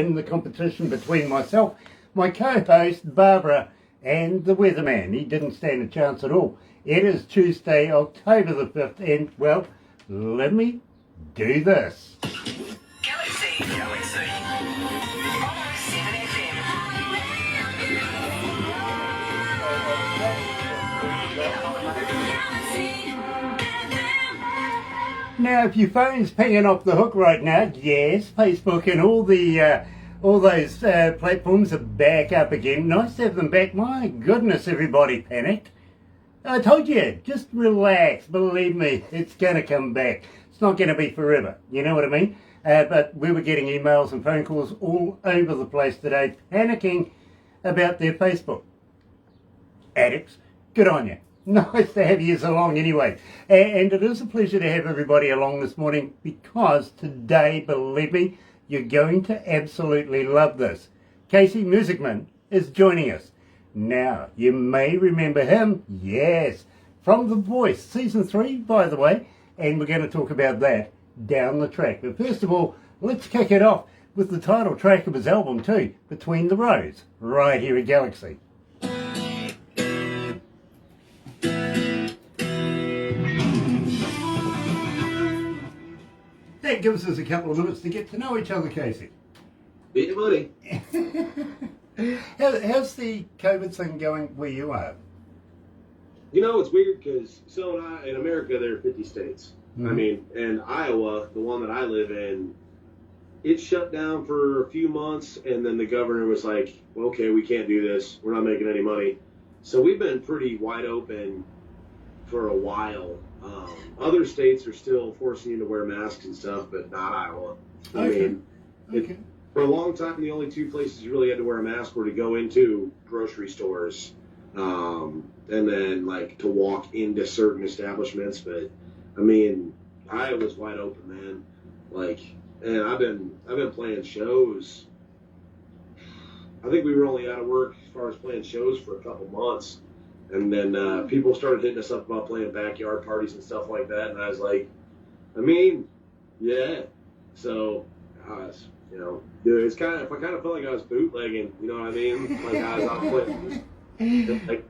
in the competition between myself, my co-host Barbara, and the weatherman. He didn't stand a chance at all. It is Tuesday, October the 5th, and, well, let me do this. Galaxy 107fm. Now, if your phone's pinging off the hook right now, yes, Facebook and all those platforms are back up again. Nice to have them back. My goodness, everybody panicked. I told you, just relax. Believe me, it's going to come back. It's not going to be forever. You know what I mean? But we were getting emails and phone calls all over the place today, panicking about their Facebook. Addicts, good on you. Nice to have you along anyway. And it is a pleasure to have everybody along this morning, because today, believe me, you're going to absolutely love this. Casey Muessigmann is joining us. Now, you may remember him, yes, from The Voice, Season 3, by the way, and we're going to talk about that down the track. But first of all, let's kick it off with the title track of his album too, Between the Rows, right here at Galaxy. That gives us a couple of minutes to get to know each other, Casey. Beat your buddy. How's the COVID thing going where you are? You know, it's weird because in America, there are 50 states. Mm-hmm. I mean, and Iowa, the one that I live in, it shut down for a few months, and then the governor was like, well, okay, we can't do this. We're not making any money. So we've been pretty wide open for a while. Other states are still forcing you to wear masks and stuff, but not Iowa. I mean, for a long time, the only two places you really had to wear a mask were to go into grocery stores, and then like to walk into certain establishments. But I mean, Iowa's wide open, man. Like, and I've been playing shows. I think we were only out of work as far as playing shows for a couple months. And then people started hitting us up about playing backyard parties and stuff like that. And I was like, I mean, yeah. So, you know, dude, I kind of felt like I was bootlegging. You know what I mean? Like I was out playing. Like,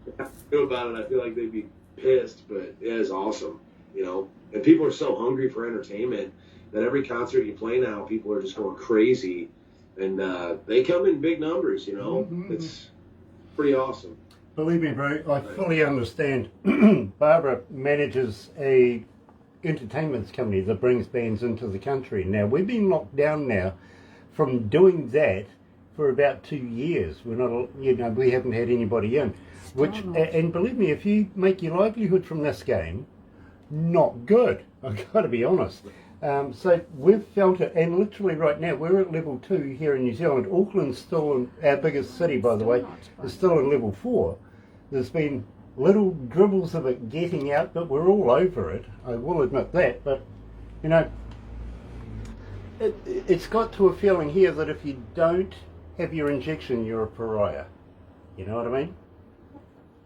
if I knew about it, I feel like they'd be pissed. But yeah, it's awesome. You know, and people are so hungry for entertainment that every concert you play now, people are just going crazy, and they come in big numbers. You know, it's pretty awesome. Believe me, bro, I fully understand. Barbara manages a entertainment company that brings bands into the country. Now, we've been locked down now from doing that for about 2 years. We're not, you know, we haven't had anybody in. And believe me, if you make your livelihood from this game, not good. I've got to be honest. So we've felt it, and literally right now we're at level 2 here in New Zealand. Auckland's still, our biggest city by the way, is still in level 4. There's been little dribbles of it getting out, but we're all over it. I will admit that. But you know, it's got to a feeling here that if you don't have your injection, you're a pariah. You know what I mean?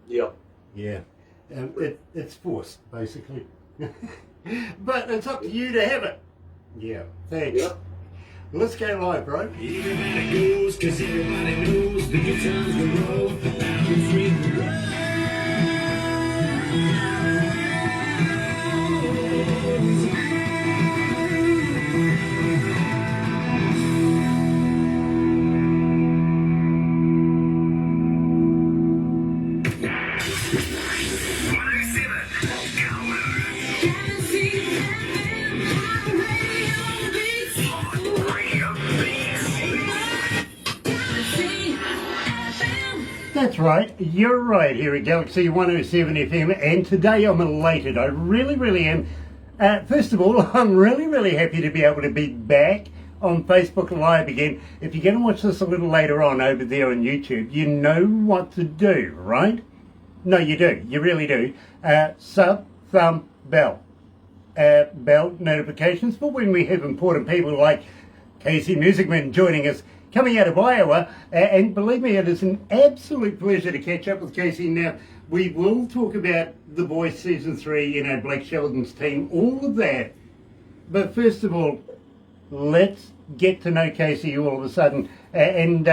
Yep. Yeah. It's forced, basically. But it's up to you to have it. Yeah, thanks. Yep. Let's go live, bro. Everybody goes, 'cause everybody knows the good times will roll down between the rows. That's right, you're right here at Galaxy 107 FM, and today I'm elated. I really am. First of all, I'm really happy to be able to be back on Facebook Live again. If you're going to watch this a little later on over there on YouTube, you know what to do, right? No, you do. You really do. Sub, thumb, bell. Bell notifications for when we have important people like Casey Muessigmann joining us, coming out of Iowa, and believe me, it is an absolute pleasure to catch up with Casey. Now, we will talk about The Voice Season 3, you know, Blake Sheldon's team, all of that. But first of all, let's get to know Casey all of a sudden. And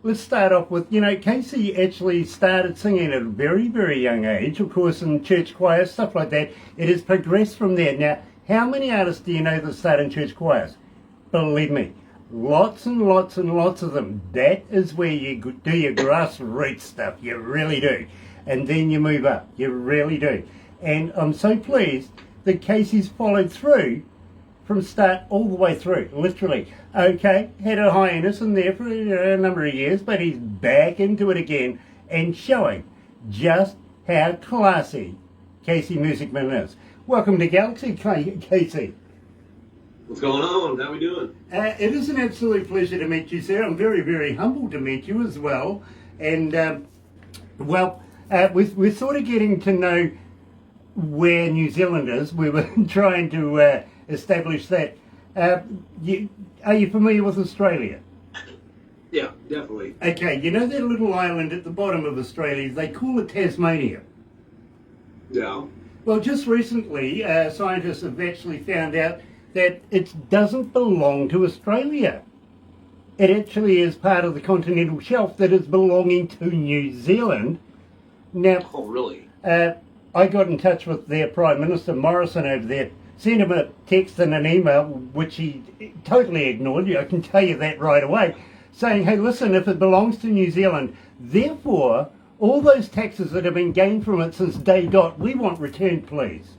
let's start off with, Casey actually started singing at a very, very young age, of course, in church choirs, stuff like that. It has progressed from there. Now, how many artists do you know that start in church choirs? Believe me, lots and lots and lots of them. That is where you do your grassroots stuff. You really do. And then you move up. You really do. And I'm so pleased that Casey's followed through from start all the way through, literally. Okay, had a hiatus in there for a number of years, but he's back into it again and showing just how classy Casey Muessigmann is. Welcome to Galaxy, Casey. What's going on? How we doing? It is an absolute pleasure to meet you, sir. I'm very, very humbled to meet you as well. And, we're sort of getting to know where New Zealand is. We were trying to establish that. Are you familiar with Australia? Yeah, definitely. Okay, you know that little island at the bottom of Australia, they call it Tasmania. Yeah. Well, just recently, scientists have actually found out that it doesn't belong to Australia. It actually is part of the continental shelf that is belonging to New Zealand. Now, Oh, really? I got in touch with their Prime Minister, Morrison, over there, sent him a text and an email, which he totally ignored, I can tell you that right away, saying, hey, listen, if it belongs to New Zealand, therefore, all those taxes that have been gained from it since day dot, we want returned, please.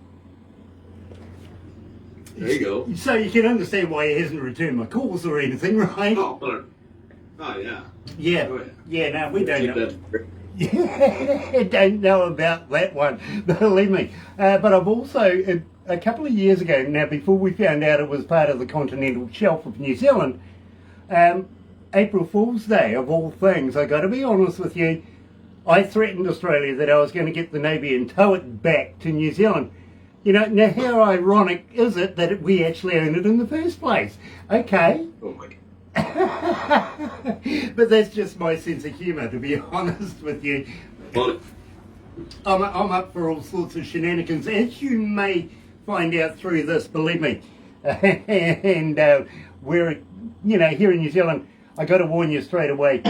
There you go. So you can understand why he hasn't returned my calls or anything, right? Oh, yeah. Yeah. Oh, Yeah, no, we don't know. That- Don't know about that one, believe me. But I've also, a couple of years ago now, before we found out it was part of the continental shelf of New Zealand, April Fool's Day, of all things, I got to be honest with you, I threatened Australia that I was going to get the Navy and tow it back to New Zealand. Now how ironic is it that we actually own it in the first place? Okay. Oh, my God. But that's just my sense of humour, to be honest with you. Well, I'm up for all sorts of shenanigans, as you may find out through this, believe me. And we're, here in New Zealand, I got to warn you straight away,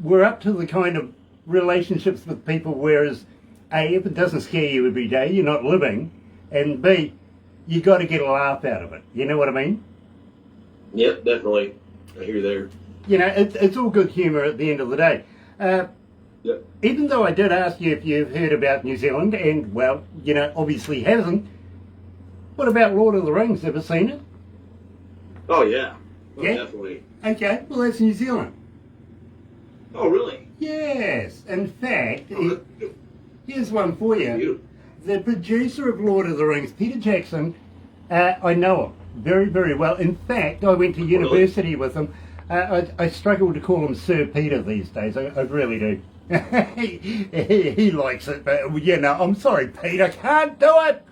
we're up to the kind of relationships with people, whereas A, if it doesn't scare you every day, you're not living, and B, you got to get a laugh out of it. You know what I mean? Yep, definitely. I hear you there. It's all good humour at the end of the day. Yep. Even though I did ask you if you've heard about New Zealand, and, well, obviously hasn't, what about Lord of the Rings? Ever seen it? Oh, yeah. Oh, Yeah? definitely. Okay, well, that's New Zealand. Oh, really? Yes. In fact, Oh, here's one for you. beautiful. The producer of Lord of the Rings, Peter Jackson, I know him very, very well. In fact, I went to university with him. I struggle to call him Sir Peter these days. I really do. he likes it, but I'm sorry, Pete, I can't do it.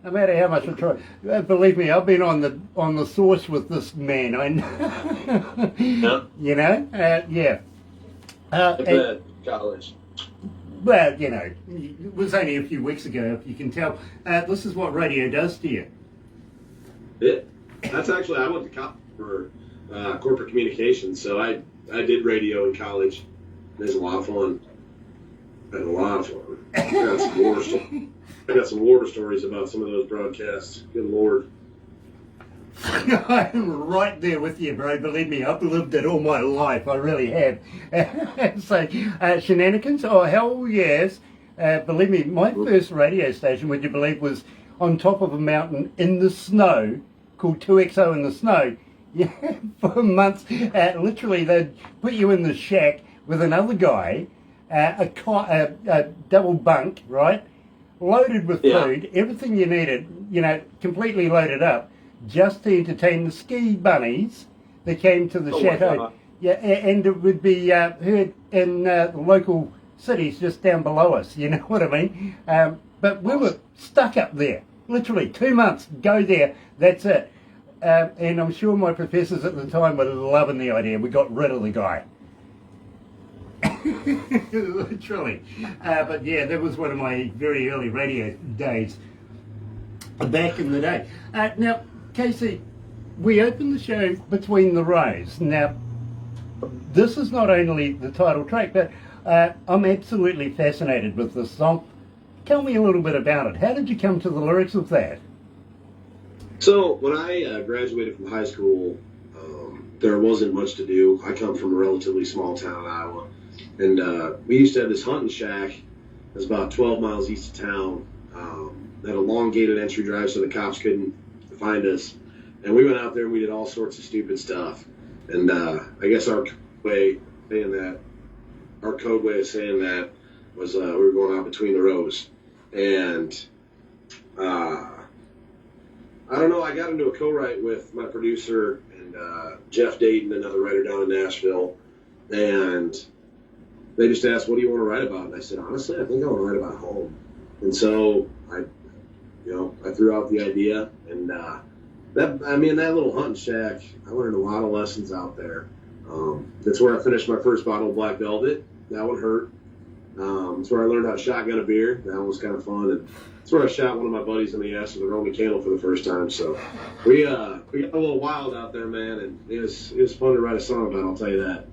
No matter how much I try. Believe me, I've been on the source with this man. I know. Yeah. Yeah. At college. Well, it was only a few weeks ago, if you can tell. This is what radio does to you. Yeah. That's actually, I went to college for corporate communications, so I did radio in college. It was a lot of fun. I had a lot of fun. I got some war stories about some of those broadcasts. Good Lord. I'm right there with you, bro. Believe me, I've lived it all my life. I really have. So, shenanigans? Oh, hell yes. Believe me, my first radio station, would you believe, was on top of a mountain in the snow, called 2XO in the snow. Yeah, for months. Literally, they'd put you in the shack with another guy, a double bunk, right? Loaded with food, everything you needed, completely loaded up, just to entertain the ski bunnies that came to the chateau. Yeah, and it would be heard in the local cities just down below us, you know what I mean? But we were stuck up there, literally 2 months, go there, that's it. And I'm sure my professors at the time were loving the idea. We got rid of the guy. Literally. But yeah, that was one of my very early radio days back in the day. Now, Casey, we opened the show Between the Rows. Now, this is not only the title track, but I'm absolutely fascinated with this song. Tell me a little bit about it. How did you come to the lyrics of that? So when I graduated from high school, there wasn't much to do. I come from a relatively small town in Iowa, and we used to have this hunting shack that's about 12 miles east of town. Had a long gated entry drive so the cops couldn't find us. And we went out there and we did all sorts of stupid stuff. And I guess our code way of saying that was we were going out between the rows. And I don't know, I got into a co-write with my producer and Jeff Dayton, another writer down in Nashville. And they just asked, what do you want to write about? And I said, honestly, I think I want to write about home. And so I threw out the idea, and that little hunting shack, I learned a lot of lessons out there. That's where I finished my first bottle of Black Velvet. That one hurt. It's where I learned how to shotgun a beer. That one was kind of fun. And it's where I shot one of my buddies in the ass with a Roman candle for the first time. So we got a little wild out there, man, and it was fun to write a song about, I'll tell you that.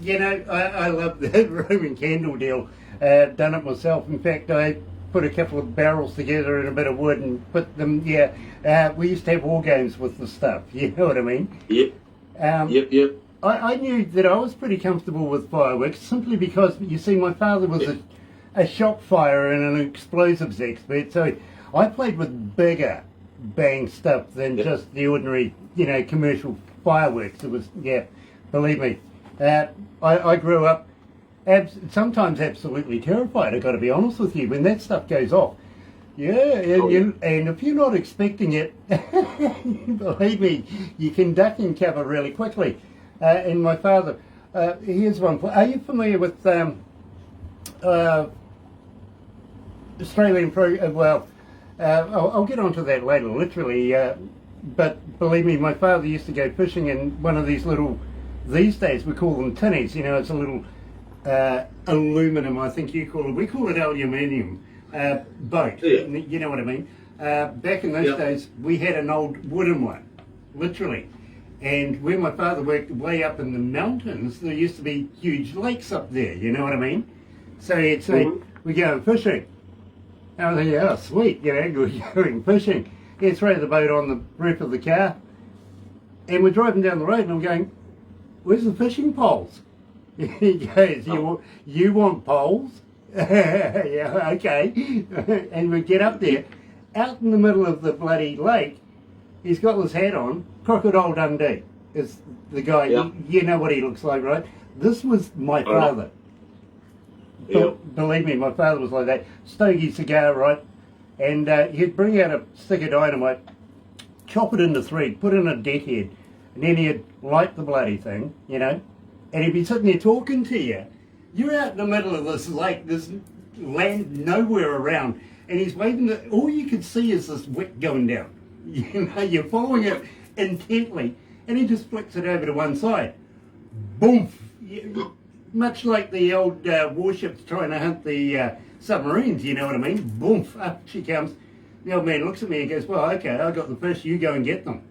You know, I love the Roman candle deal. Done it myself. In fact, I put a couple of barrels together and a bit of wood and put them, we used to have war games with the stuff, you know what I mean? Yep. Yep. I knew that I was pretty comfortable with fireworks simply because, you see, my father was a shop firer and an explosives expert, so I played with bigger bang stuff than just the ordinary, commercial fireworks. It was, believe me. I grew up sometimes absolutely terrified, I've got to be honest with you, when that stuff goes off. And if you're not expecting it, believe me, you can duck and cover really quickly. And my father, here's one. Are you familiar with Australian I'll get onto that later, literally. But believe me, my father used to go fishing in one of these little, these days we call them tinnies, it's a little aluminum, I think you call it. We call it aluminium boat. Yeah. You know what I mean? Back in those days, we had an old wooden one, literally. And where my father worked way up in the mountains, there used to be huge lakes up there. You know what I mean? So he'd say, "We go fishing." And I think, "Oh, sweet, we're going fishing." He'd throw the boat on the roof of the car, and we're driving down the road, and I'm going, "Where's the fishing poles?" He goes, you want poles? Yeah, okay. And we get up there, out in the middle of the bloody lake, he's got his hat on, Crocodile Dundee is the guy, you know what he looks like, right? This was my father. Believe me, my father was like that. Stogie cigar, right? And he'd bring out a stick of dynamite, chop it into three, put in a deadhead, and then he'd light the bloody thing, and he'd be sitting there talking to you. You're out in the middle of this lake, this land nowhere around, and he's waving. All you could see is this wick going down. You're following it intently, and he just flicks it over to one side. Boom! Much like the old warships trying to hunt the submarines, you know what I mean? Boom! Up she comes. The old man looks at me and goes, "Well, okay, I got the fish. You go and get them."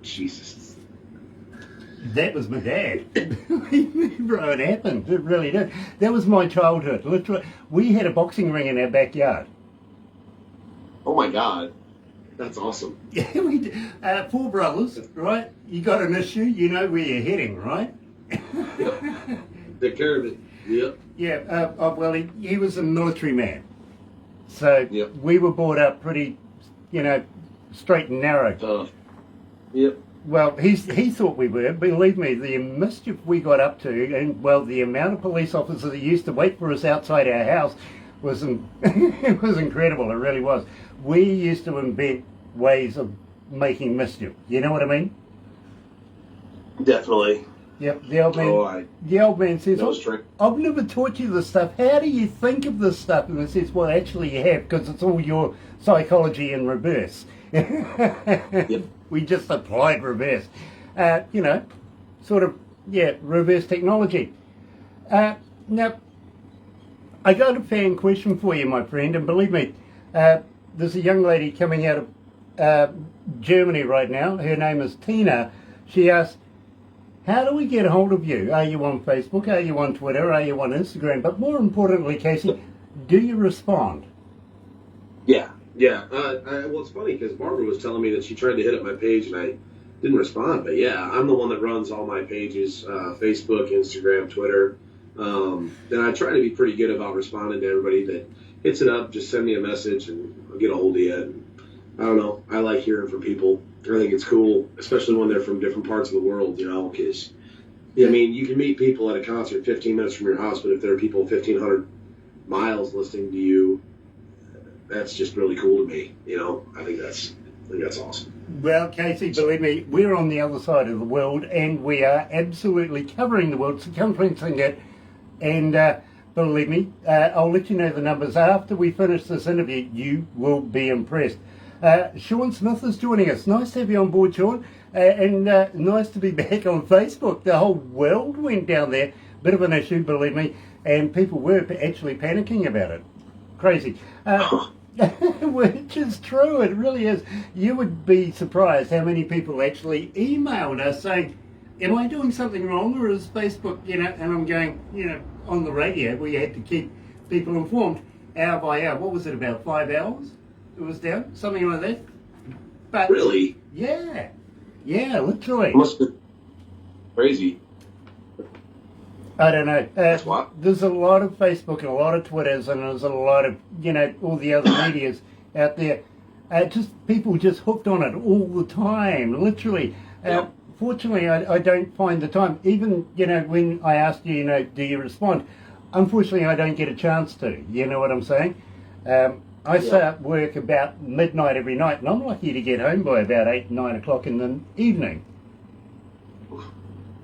Jesus. That was my dad. Bro, it happened. It really did. That was my childhood. Literally, we had a boxing ring in our backyard. Oh my God, that's awesome. Yeah, we did. 4 brothers, right? You got an issue, you know where you're heading, right? Yep. Take care of it. Yep. Yeah. Well, he was a military man, so we were brought up pretty, straight and narrow. Yep. Well, he thought we were. Believe me, the mischief we got up to, and the amount of police officers that used to wait for us outside our house was it was incredible. It really was. We used to invent ways of making mischief. You know what I mean? Definitely. Yep. The old man says, "I've never taught you this stuff. How do you think of this stuff?" And I says, "Well, actually, you have, because it's all your psychology in reverse." Yep. We just applied reverse, reverse technology. Now, I got a fan question for you, my friend, and believe me, there's a young lady coming out of Germany right now. Her name is Tina. She asked, how do we get a hold of you? Are you on Facebook? Are you on Twitter? Are you on Instagram? But more importantly, Casey, do you respond? Yeah. Well, it's funny because Barbara was telling me that she tried to hit up my page and I didn't respond. But yeah, I'm the one that runs all my pages, Facebook, Instagram, Twitter. And I try to be pretty good about responding to everybody that hits it up. Just send me a message and I'll get a hold of you. And I don't know. I like hearing from people. I think it's cool, especially when they're from different parts of the world, because, I mean, you can meet people at a concert 15 minutes from your house, but if there are people 1,500 miles listening to you, that's just really cool to me. I think that's awesome. Well, Casey, believe me, we're on the other side of the world, and we are absolutely covering the world, circumferencing it. And believe me, I'll let you know the numbers after we finish this interview. You will be impressed. Sean Smith is joining us. Nice to have you on board, Sean, and nice to be back on Facebook. The whole world went down there. Bit of an issue, believe me, and people were actually panicking about it. Crazy. Which is true, it really is. You would be surprised how many people actually emailed us saying, am I doing something wrong, or is Facebook, and I'm going, on the radio, we had to keep people informed hour by hour. What was it, about 5 hours it was down? Something like that. But Really? Yeah, literally. Must be crazy. I don't know. That's what? There's a lot of Facebook and a lot of Twitters, and there's a lot of, all the other medias out there. Just people just hooked on it all the time, literally. Yep. Fortunately, I don't find the time. Even, when I asked you, do you respond? Unfortunately, I don't get a chance to. You know what I'm saying? I start work about midnight every night, and I'm lucky to get home by about 8, 9 o'clock in the evening.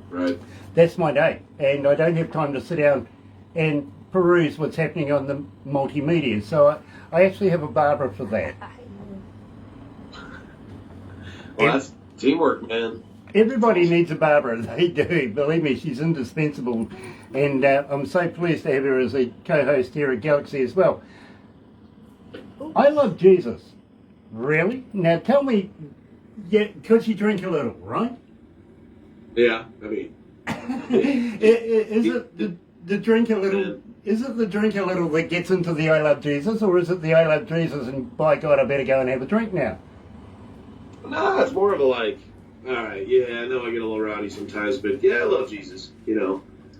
Right. That's my day, and I don't have time to sit down and peruse what's happening on the multimedia. So I actually have a Barbara for that. Well, that's teamwork, man. Everybody needs a Barbara. They do. Believe me, she's indispensable, and I'm so pleased to have her as a co-host here at Galaxy as well. I love Jesus. Really? Now tell me, could you drink a little, right? Yeah, I mean... Is it the drink a little? Is it the drink a little that gets into the I love Jesus, or is it the I love Jesus and by God I better go and have a drink now? No, it's more of a like, all right, yeah, I know I get a little rowdy sometimes, but yeah, I love Jesus.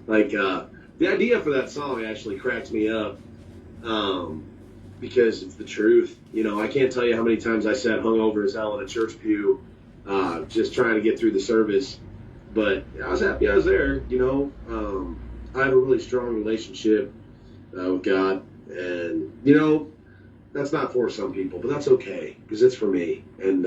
Like the idea for that song actually cracks me up, because it's the truth. I can't tell you how many times I sat hungover as hell in a church pew, just trying to get through the service. But I was happy I was there, I have a really strong relationship with God. And, that's not for some people, but that's okay, because it's for me. And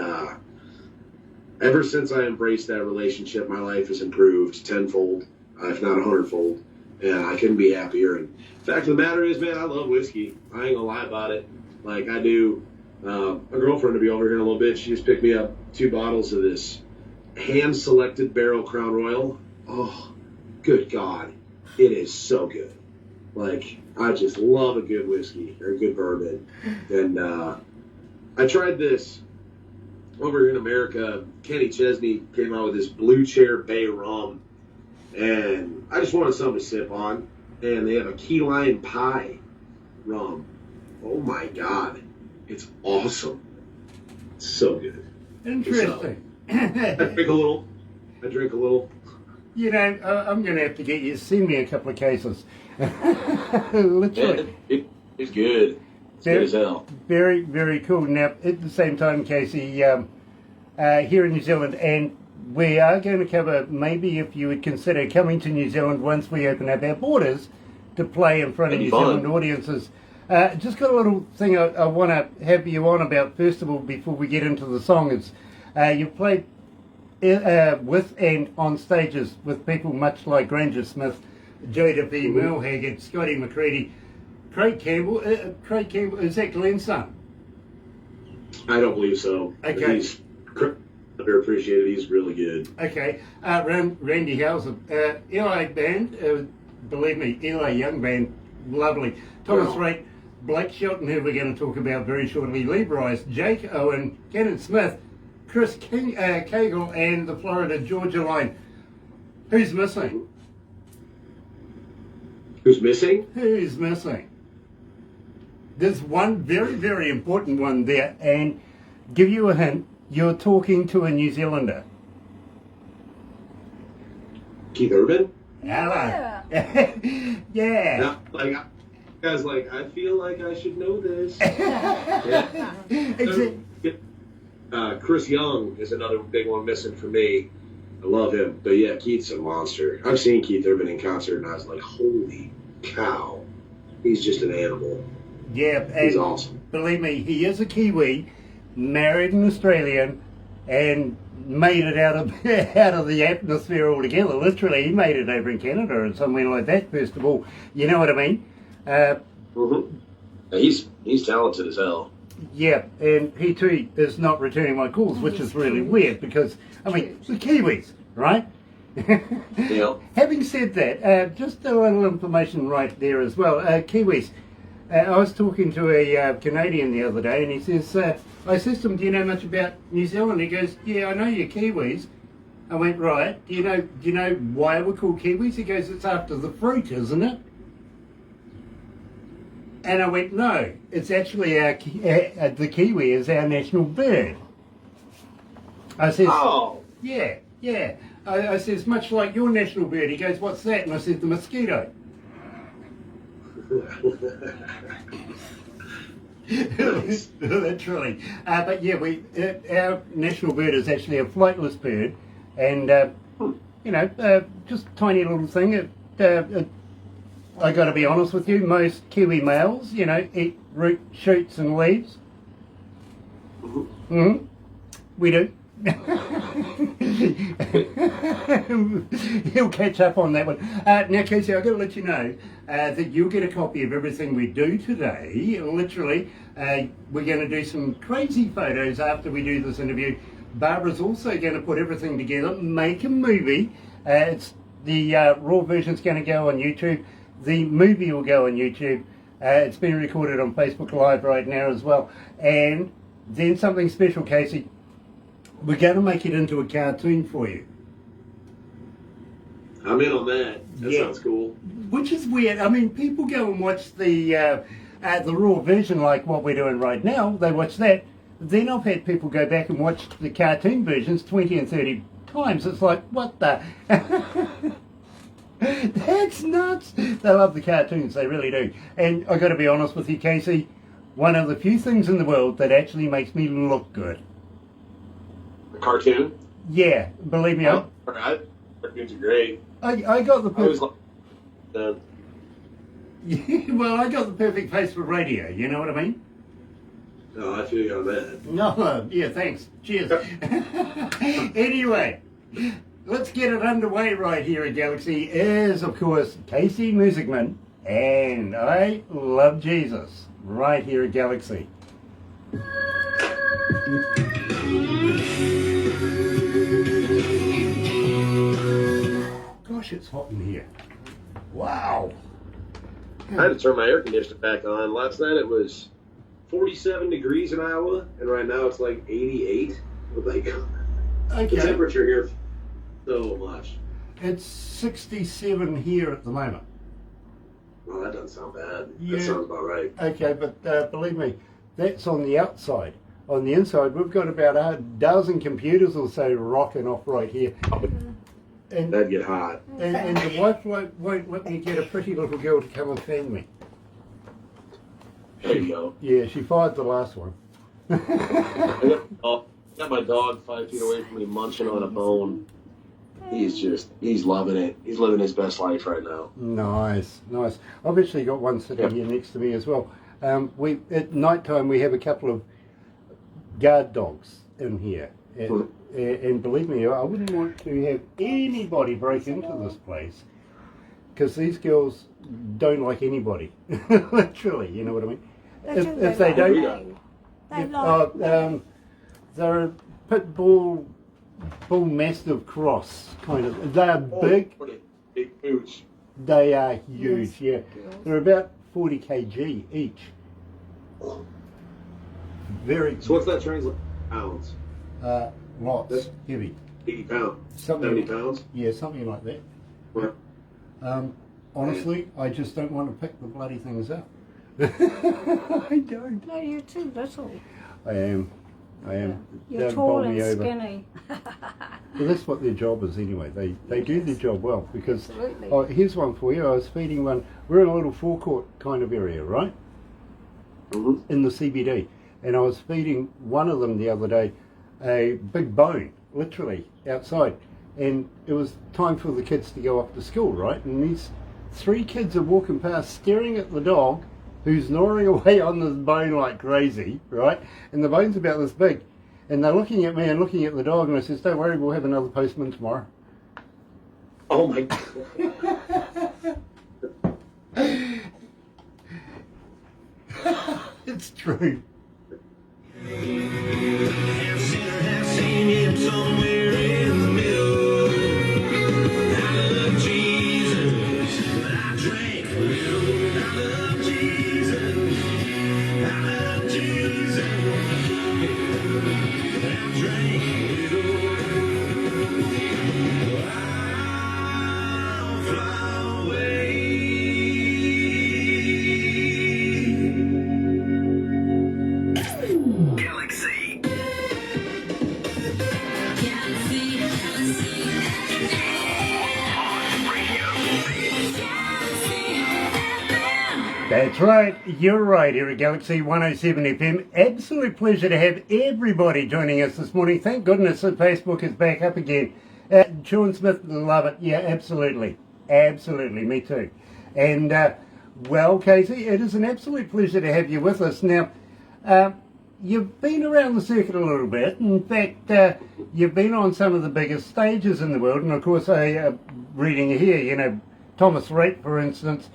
ever since I embraced that relationship, my life has improved tenfold, if not 100-fold. And I couldn't be happier. And the fact of the matter is, man, I love whiskey. I ain't going to lie about it. Like I do. A girlfriend will be over here in a little bit. She just picked me up 2 bottles of this hand-selected barrel Crown Royal. Oh, good God. It is so good. Like, I just love a good whiskey or a good bourbon. And I tried this over here in America. Kenny Chesney came out with this Blue Chair Bay rum. And I just wanted something to sip on. And they have a key lime pie rum. Oh, my God. It's awesome. It's so good. Interesting. I drink a little. I'm going to have to get you to send me a couple of cases. Literally. It's good. It's good as hell. Very, very cool. Now, at the same time, Casey, here in New Zealand, and we are going to cover, maybe if you would consider coming to New Zealand once we open up our borders to play in front of New Zealand audiences. Just got a little thing I want to have you on about, first of all, before we get into the song. Is you've played with and on stages with people much like Granger Smith, Jada P. Mel Haggard, Scotty McCready, Craig Campbell. Craig Campbell, is that Glenn's son? I don't believe so. Okay. He's underappreciated. He's really good. Okay. Randy Hauser, Eli Band, believe me, Eli Young Band, lovely. Thomas Wright, Blake Shelton, who we're going to talk about very shortly, Lee Bryce, Jake Owen, Kenneth Smith, Chris Cagle, and the Florida Georgia line. Who's missing? Who's missing? Who's missing? There's one very, very important one there, and give you a hint, you're talking to a New Zealander. Keith Urban? Hello. Yeah. Now, like, guys, like, I feel like I should know this. Chris Young is another big one missing for me. I love him. But yeah, Keith's a monster. I've seen Keith Urban in concert, and I was like, holy cow. He's just an animal. Yeah, he's awesome. Believe me, he is a Kiwi, married an Australian, and made it out of the atmosphere altogether. Literally, he made it over in Canada or somewhere like that. First of all, you know what I mean? He's talented as hell. Yeah, and he too is not returning my calls, which is really weird because I mean the Kiwis, right? Yeah. Having said that, just a little information right there as well. Kiwis. I was talking to a Canadian the other day, and he says, I said to him, do you know much about New Zealand? He goes, yeah, I know you're Kiwis. I went, right. Do you know why we're called Kiwis? He goes, it's after the fruit, isn't it? And I went, no, it's actually the kiwi is our national bird. I says, oh. Yeah. I says, much like your national bird. He goes, what's that? And I said, the mosquito. Literally. But yeah, our national bird is actually a flightless bird, and just tiny little thing. I got to be honest with you, most Kiwi males, eat root shoots and leaves. Mm-hmm. We do. He'll catch up on that one. Now, Casey, I've got to let you know that you'll get a copy of everything we do today. Literally, we're going to do some crazy photos after we do this interview. Barbara's also going to put everything together, make a movie. It's the raw version's going to go on YouTube. The movie will go on YouTube. It's being recorded on Facebook Live right now as well. And then something special, Casey. We're going to make it into a cartoon for you. I'm in on that. That sounds cool. Which is weird. I mean, people go and watch the raw version like what we're doing right now. They watch that. Then I've had people go back and watch the cartoon versions 20 and 30 times. It's like, what the... That's nuts. They love the cartoons, they really do. And I got to be honest with you, Casey, one of the few things in the world that actually makes me look good. A cartoon? Yeah, believe me. Cartoons are great. I got the perfect... Well, I got the perfect face for radio, you know what I mean? No, I feel you on that. No, yeah, thanks. Cheers. Anyway, let's get it underway right here at Galaxy. Is, of course, Casey Muessigmann, and I love Jesus right here at Galaxy. Gosh, it's hot in here. Wow. I had to turn my air conditioner back on. Last night it was 47 degrees in Iowa, and right now it's like 88. Like, the temperature here so much. It's 67 here at the moment. Well, that doesn't sound bad. Yeah. That sounds about right. Okay, but believe me, that's on the outside. On the inside, we've got about a dozen computers or so rocking off right here. And that'd get hot. And the wife won't let me get a pretty little girl to come and fan me. There you go. Yeah, she fired the last one. I got my dog 5 feet away from me munching on a bone. He's loving it. He's living his best life right now. Nice. I've actually got one sitting here next to me as well. At night time we have a couple of guard dogs in here. And believe me, I wouldn't want to have anybody break into this place because these girls don't like anybody. Literally, you know what I mean? If they don't, they're a pit bull mastiff cross kind of. They are big. Big boots. They are huge. Yeah, they're about 40 kg each. Very. So what's that translate? Pounds. Lots. That's- Heavy. 80 pounds. Something. 70 pounds. Yeah, something like that. Right. Honestly, I just don't want to pick the bloody things up. I don't. No, you're too little. I am. You're Don't tall bowl and me over. skinny. Well, that's what their job is anyway. They do their job well because. Absolutely. Oh, here's one for you. I was feeding one. We're in a little forecourt kind of area, right? Mm-hmm. In the CBD, and I was feeding one of them the other day a big bone, literally outside, and it was time for the kids to go off to school, right? And these 3 kids are walking past, staring at the dog, who's gnawing away on this bone like crazy, right? And the bone's about this big, and they're looking at me and looking at the dog, and I says, "Don't worry, we'll have another postman tomorrow." Oh my God. It's true. Have seen him somewhere in the middle. I love Jesus. I drank a little. I love Jesus. I love Jesus. I drank a little. I'll fly away. Galaxy. That's right, you're right here at Galaxy 107 FM. Absolute pleasure to have everybody joining us this morning. Thank goodness that Facebook is back up again. Sean Smith, love it. Yeah, absolutely. Absolutely, me too. And, well, Casey, it is an absolute pleasure to have you with us. Now, you've been around the circuit a little bit. In fact, you've been on some of the biggest stages in the world. And, of course, reading here, you know, Thomas Rhett, for instance,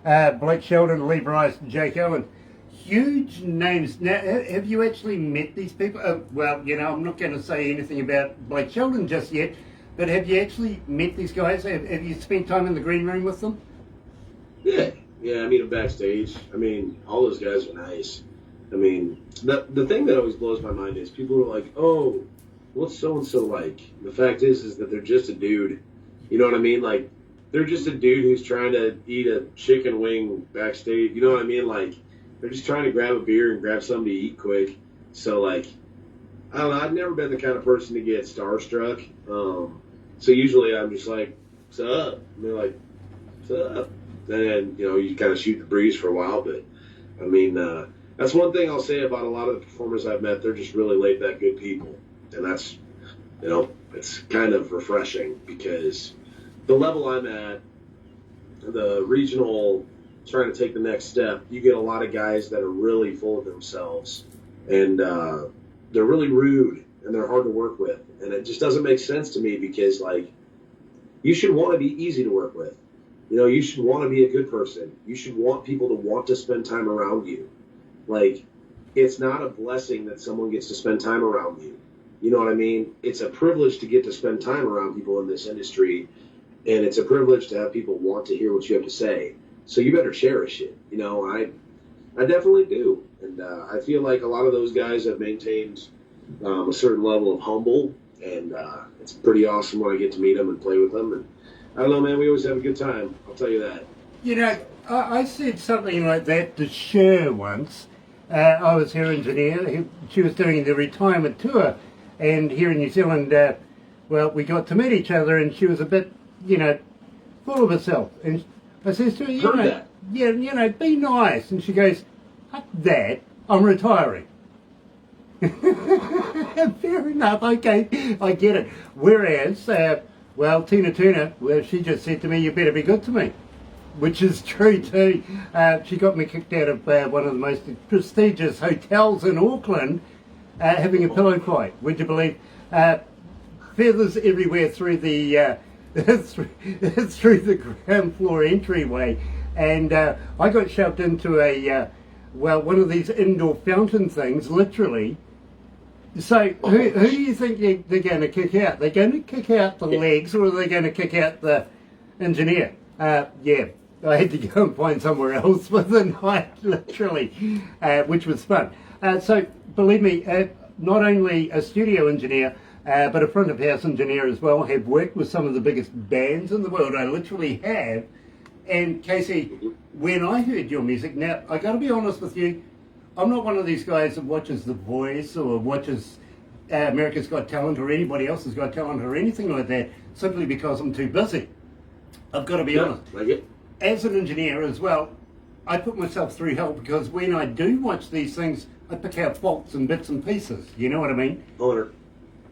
Blake Sheldon, Lee Bryce, Jake Owen. Huge names. Now, have you actually met these people? Well, you know, I'm not going to say anything about Blake Sheldon just yet, but have you actually met these guys? Have you spent time in the green room with them? Yeah, I meet them backstage. I mean, all those guys are nice. I mean, the thing that always blows my mind is people are like, "Oh, what's so and so like?" The fact is that they're just a dude. You know what I mean? Like, they're just a dude who's trying to eat a chicken wing backstage. You know what I mean? Like, they're just trying to grab a beer and grab something to eat quick. So, like, I don't know. I've never been the kind of person to get starstruck. So usually I'm just like, "What's up?" And they're like, "What's up?" Then, you know, you kind of shoot the breeze for a while. But, I mean, that's one thing I'll say about a lot of the performers I've met. They're just really laid-back good people. And that's, you know, it's kind of refreshing because the level I'm at, the regional, trying to take the next step, you get a lot of guys that are really full of themselves. And they're really rude and they're hard to work with. And it just doesn't make sense to me because, like, you should want to be easy to work with. You know, you should want to be a good person. You should want people to want to spend time around you. Like, it's not a blessing that someone gets to spend time around you. You know what I mean? It's a privilege to get to spend time around people in this industry, and it's a privilege to have people want to hear what you have to say. So you better cherish it. You know, I definitely do. And I feel like a lot of those guys have maintained a certain level of humble, and it's pretty awesome when I get to meet them and play with them. And I don't know, man, we always have a good time. I'll tell you that. You know, I said something like that to Cher once. I was her engineer. She was doing the retirement tour, and here in New Zealand, well, we got to meet each other, and she was a bit, you know, full of herself. And I says to her, you know, yeah, you know, be nice. And she goes, "Fuck that, I'm retiring." Fair enough, okay, I get it. Whereas, well, Tina Turner, well, she just said to me, "You better be good to me," which is true too. She got me kicked out of one of the most prestigious hotels in Auckland, having a pillow fight. Would you believe? Feathers everywhere through the through the ground floor entryway, and I got shoved into a one of these indoor fountain things, literally. So who do you think they're going to kick out? They're going to kick out the legs, or are they going to kick out the engineer? Yeah, I had to go and find somewhere else for the night, literally, which was fun. So, believe me, not only a studio engineer, but a front of house engineer as well, have worked with some of the biggest bands in the world. I literally have. And Casey, when I heard your music, now, I got to be honest with you, I'm not one of these guys that watches The Voice or watches America's Got Talent or anybody else's Got Talent or anything like that, simply because I'm too busy. I've got to be honest. Like it. As an engineer as well, I put myself through hell because when I do watch these things, I pick out faults and bits and pieces. You know what I mean? Honor.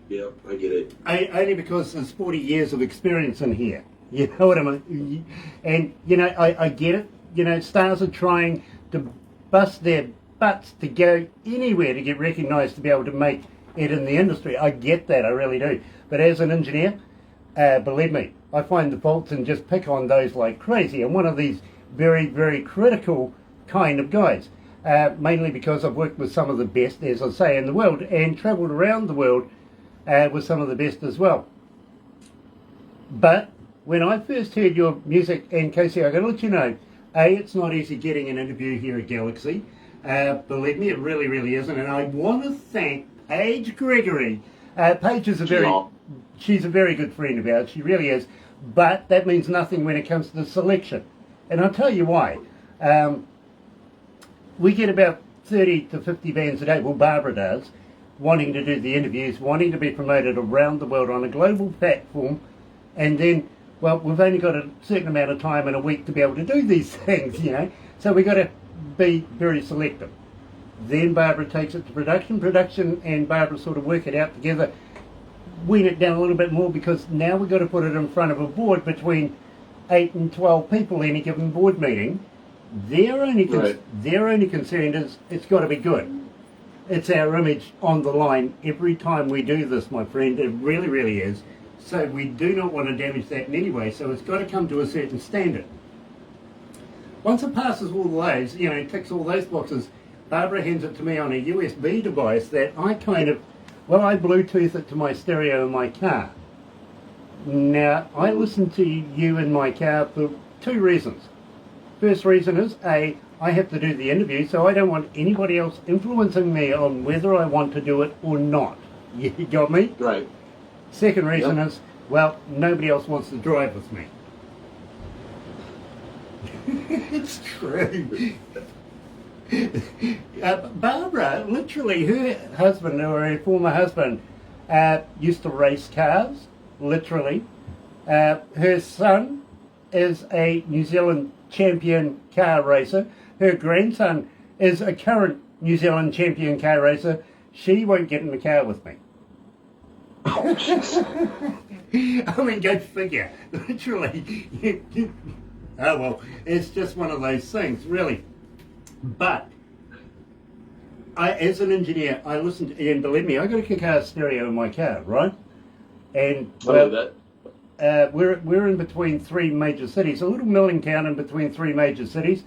Yeah, I get it. Only because there's 40 years of experience in here. You know what I mean? And, you know, I get it. You know, stars are trying to bust their butts to go anywhere to get recognised to be able to make it in the industry. I get that, I really do. But as an engineer, believe me, I find the faults and just pick on those like crazy. I'm one of these very, very critical kind of guys. Mainly because I've worked with some of the best, as I say, in the world and travelled around the world with some of the best as well. But when I first heard your music, and Casey, I've got to let you know, A, it's not easy getting an interview here at Galaxy. Believe me, it really, really isn't. And I want to thank Paige Gregory. Paige is she's a very good friend of ours. She really is. But that means nothing when it comes to the selection. And I'll tell you why. We get about 30 to 50 bands a day, well, Barbara does, wanting to do the interviews, wanting to be promoted around the world on a global platform. And then, well, we've only got a certain amount of time in a week to be able to do these things, you know. So we've got to be very selective. Then Barbara takes it to production. Production and Barbara sort of work it out together, wean it down a little bit more, because now we've got to put it in front of a board between 8 and 12 people in a given board meeting. Their only concern is it's got to be good. It's our image on the line every time we do this, my friend. It really, really is. So we do not want to damage that in any way. So it's got to come to a certain standard. Once it passes all those, you know, ticks all those boxes, Barbara hands it to me on a USB device that I I Bluetooth it to my stereo in my car. Now, I listen to you in my car for two reasons. First reason is, A, I have to do the interview, so I don't want anybody else influencing me on whether I want to do it or not. You got me? Right. Second reason is, well, nobody else wants to drive with me. It's true. Barbara, literally, her husband, or her former husband, used to race cars, literally. Her son is a New Zealand champion car racer. Her grandson is a current New Zealand champion car racer. She won't get in the car with me. I mean, go figure. Literally. Oh, well, it's just one of those things, really. But as an engineer, I listen to, and believe me, I got a kick-ass stereo in my car, right? And we're in between three major cities, a little milling town in between three major cities,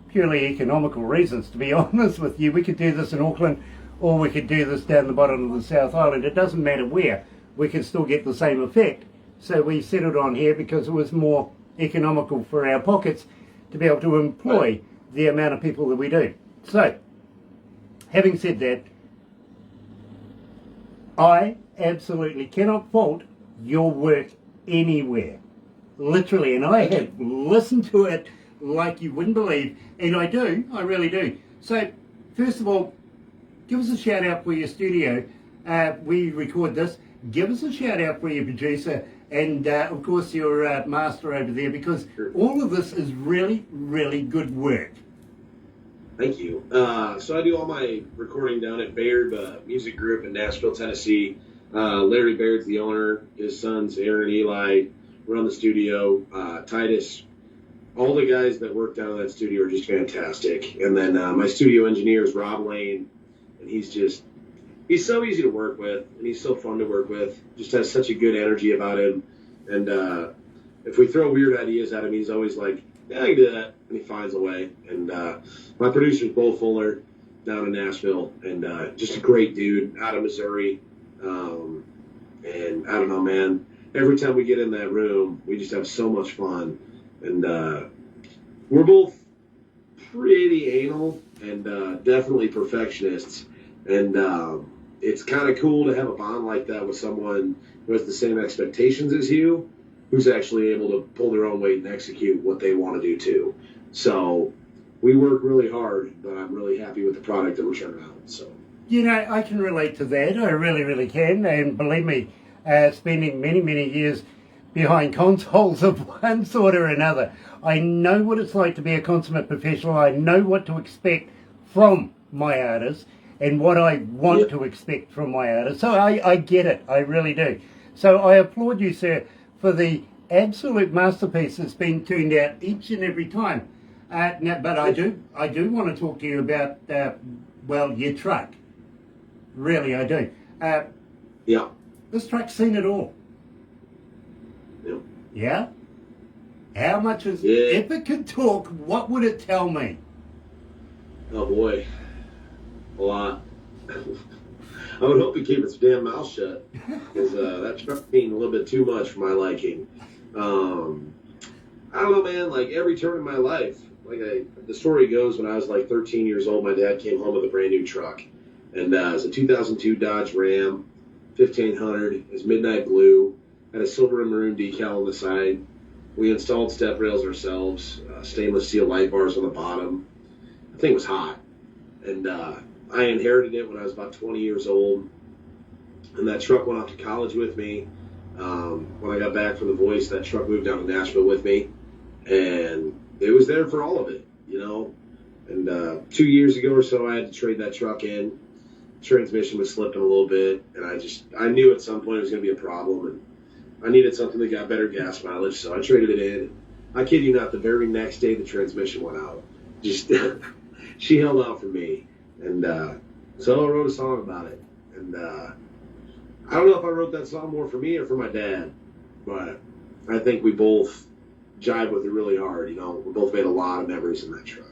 purely economical reasons, to be honest with you. We could do this in Auckland, or we could do this down the bottom of the South Island. It doesn't matter where, we can still get the same effect. So we settled on here because it was more economical for our pockets to be able to employ the amount of people that we do. So, having said that, I absolutely cannot fault your work anywhere. Literally, and I have listened to it like you wouldn't believe, and I do, I really do. So, first of all, give us a shout out for your studio. We record this. Give us a shout out for your producer and of course your master over there, because all of this is really, really good work. Thank you. So I do all my recording down at Baird Music Group in Nashville, Tennessee. Larry Baird's the owner. His sons, Aaron and Eli, run the studio. Titus, all the guys that work down in that studio are just fantastic. And then my studio engineer is Rob Lane, and he's so easy to work with, and he's so fun to work with. Just has such a good energy about him. And if we throw weird ideas at him, he's always like, yeah, I can do that. And he finds a way. And my producer's Bo Fuller down in Nashville, and just a great dude out of Missouri. And I don't know, man. Every time we get in that room, we just have so much fun. And we're both pretty anal and definitely perfectionists. And it's kind of cool to have a bond like that with someone who has the same expectations as you, who's actually able to pull their own weight and execute what they want to do too. So we work really hard, but I'm really happy with the product that we're turning out. So. You know, I can relate to that. I really, really can. And believe me, spending many, many years behind consoles of one sort or another, I know what it's like to be a consummate professional. I know what to expect from my artists and what I want to expect from my artists. So I get it. I really do. So I applaud you, sir, for the absolute masterpiece that's been turned out each and every time. Now, but I do want to talk to you about, well, your truck. Really, I do. Yeah. This truck's seen it all. Yeah. Yeah? How much is... Yeah. If it could talk, what would it tell me? Oh boy. A lot. I would hope he keep its damn mouth shut. Because that truck's being a little bit too much for my liking. I don't know, man. Like, every turn in my life, the story goes, when I was like 13 years old, my dad came home with a brand new truck. And it was a 2002 Dodge Ram, 1500. It was midnight blue. Had a silver and maroon decal on the side. We installed step rails ourselves, stainless steel light bars on the bottom. The thing was hot. And I inherited it when I was about 20 years old. And that truck went off to college with me. When I got back from The Voice, that truck moved down to Nashville with me. And it was there for all of it, you know. And 2 years ago or so, I had to trade that truck in. Transmission was slipping a little bit. And I knew at some point it was going to be a problem. And I needed something that got better gas mileage, so I traded it in. I kid you not, the very next day the transmission went out. Just she held out for me. And so I wrote a song about it. And I don't know if I wrote that song more for me or for my dad, but I think we both jive with it really hard. You know, we both made a lot of memories in that truck.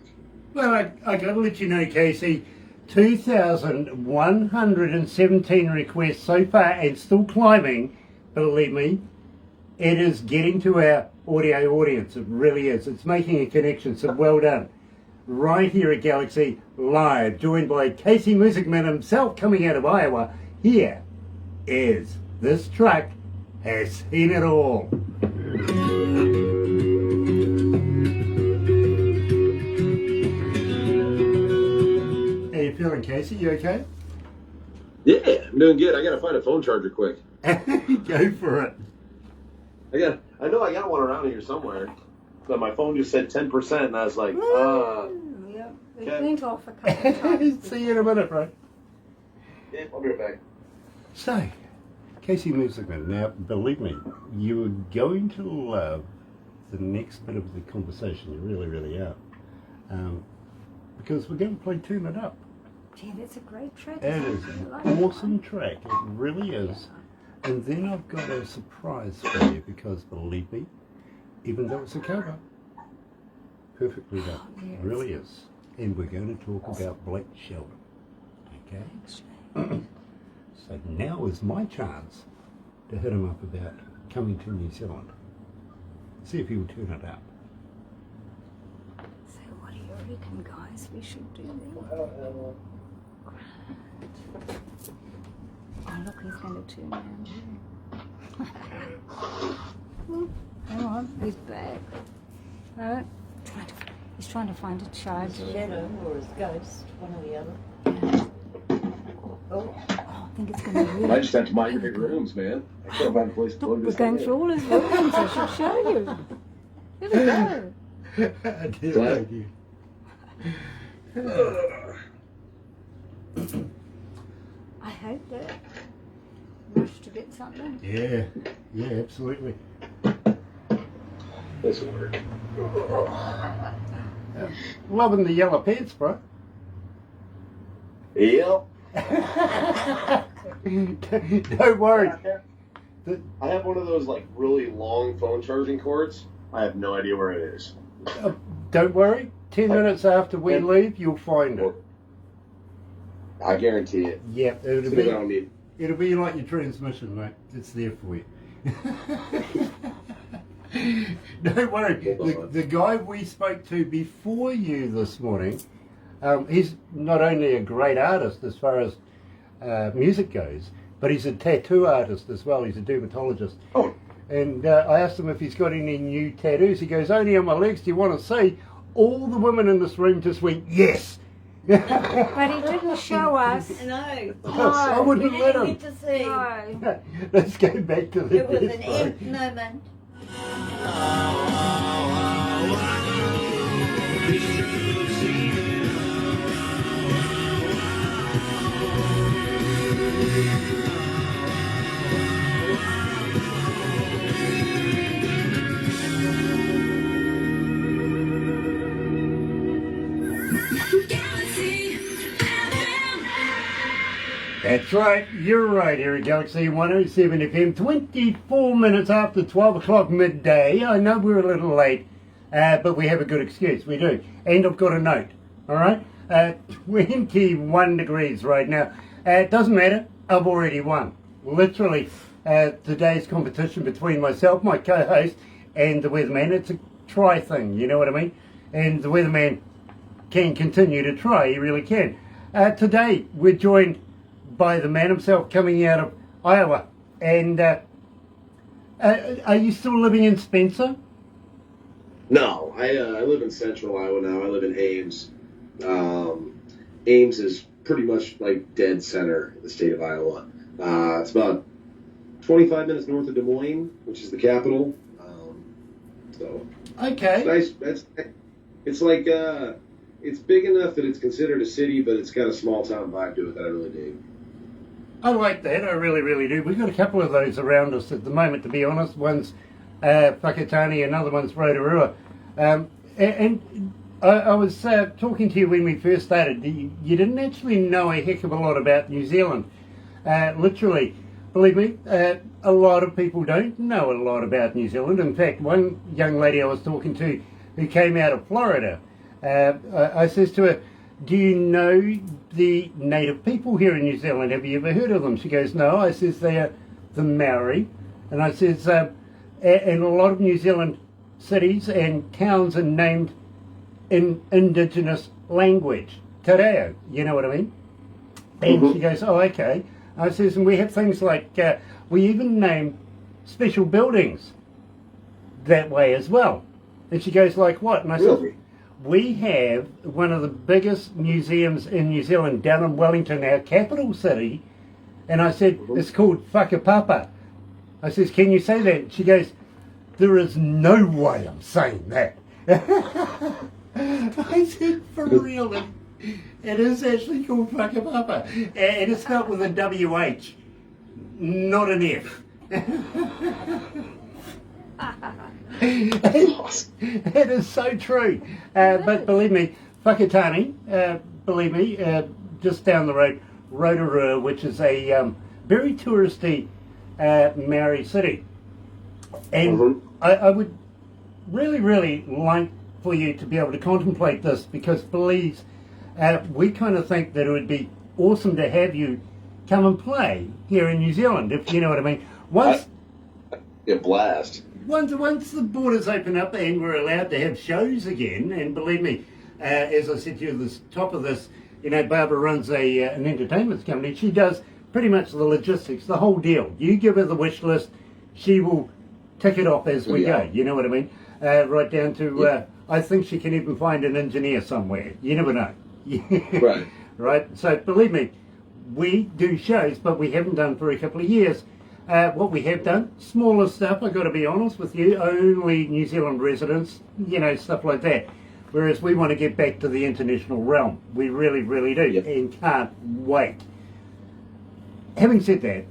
Well, I got to let you know, Casey, 2,117 requests so far and still climbing. Believe me, it is getting to our audio audience. It really is. It's making a connection, so well done. Right here at Galaxy Live, joined by Casey Muessigmann himself coming out of Iowa. Here is This Truck Has Seen It All. How you feeling, Casey? You okay? Yeah, I'm doing good. I got to find a phone charger quick. Go for it. I know I got one around here somewhere, but my phone just said 10%, and I was like, Yep. It okay. went off a couple of times. See you in a minute, bro. yeah, I'll be right back. So, Casey Muessigmann, now believe me, you are going to love the next bit of the conversation. You really, really are. Because we're going to play Turn It Up. Gee, that's a great track. It isn't is it? I an like that awesome one. track. It really is. And then I've got a surprise for you because believe me, even though it's a cover, perfectly done. Yes. It really is. And we're going to talk about Blake Shelton. Okay? So now is my chance to hit him up about coming to New Zealand. See if he will turn it up. So what do you reckon, guys? We should do that. Oh, look, he's going to turn around here. Hang on, he's back. No, he's trying to find a charger. Shadow or his ghost, one or the other. Oh, I think it's going to be I just have to mind your big rooms, man. I can't find a place to Look, plug we're this going thing through all his rooms. I should show you. Here we go. I did What? like you. I hope that rushed to get something. Yeah, absolutely. This will work. Loving the yellow pants, bro. Yep. Don't worry. I have one of those like really long phone charging cords. I have no idea where it is. Don't worry. 10 minutes after we leave, you'll find it. I guarantee it. Yep, Something I don't need. it'll be like your transmission, mate. It's there for you. Don't worry. Hold on. The guy we spoke to before you this morning, he's not only a great artist as far as music goes, but he's a tattoo artist as well. He's a dermatologist. Oh. And I asked him if he's got any new tattoos. He goes, only on my legs. Do you want to see? All the women in this room just went, yes. But he didn't show us. No. I wouldn't We let didn't him. get to see. No. Let's go back to the It was an death row. end moment. That's right, you're right here at Galaxy 107 FM, 24 minutes after 12 o'clock midday. I know we're a little late, but we have a good excuse, we do. And I've got a note, all right? 21 degrees right now. It doesn't matter, I've already won. Literally, today's competition between myself, my co-host, and the weatherman, it's a try thing, you know what I mean? And the weatherman can continue to try, he really can. Today, we're joined by the man himself coming out of Iowa. And are you still living in Spencer? No, I live in central Iowa now. I live in Ames. Ames is pretty much like dead center of the state of Iowa. It's about 25 minutes north of Des Moines, which is the capital. So Okay. it's nice. It's like it's big enough that it's considered a city, but it's got a small town vibe to it that I really dig. I like that, I really, really do. We've got a couple of those around us at the moment, to be honest. One's Whakatane, another one's Rotorua. And I was talking to you when we first started. You didn't actually know a heck of a lot about New Zealand. Literally, believe me, a lot of people don't know a lot about New Zealand. In fact, one young lady I was talking to who came out of Florida, I says to her, do you know the native people here in New Zealand? Have you ever heard of them? She goes, no. I says, they're the Maori. And I says, and a lot of New Zealand cities and towns are named in indigenous language. Te reo, you know what I mean? And she goes, oh, okay. I says, and we have things like, we even name special buildings that way as well. And she goes, like what? And I said, Really? we have one of the biggest museums in New Zealand down in Wellington, our capital city. And I said, it's called Whakapapa. I says, can you say that? She goes, there is no way I'm saying that. I said, for real, it is actually called Whakapapa. And it's spelled with a WH, not an F. It is so true. But believe me, Whakatane, believe me, just down the road, Rotorua, which is a very touristy Maori city. And I would really, really like for you to be able to contemplate this, because please, we kind of think that it would be awesome to have you come and play here in New Zealand, if you know what I mean. Blast. Once the borders open up and we're allowed to have shows again, and believe me, as I said to you at the top of this, you know, Barbara runs an entertainment company. She does pretty much the logistics, the whole deal. You give her the wish list, she will tick it off as we go, you know what I mean? Right down to, I think she can even find an engineer somewhere. You never know. Right. Right? So believe me, we do shows, but we haven't done for a couple of years. What we have done, smaller stuff, I've got to be honest with you, only New Zealand residents, you know, stuff like that. Whereas we want to get back to the international realm. We really, really do, and can't wait. Having said that,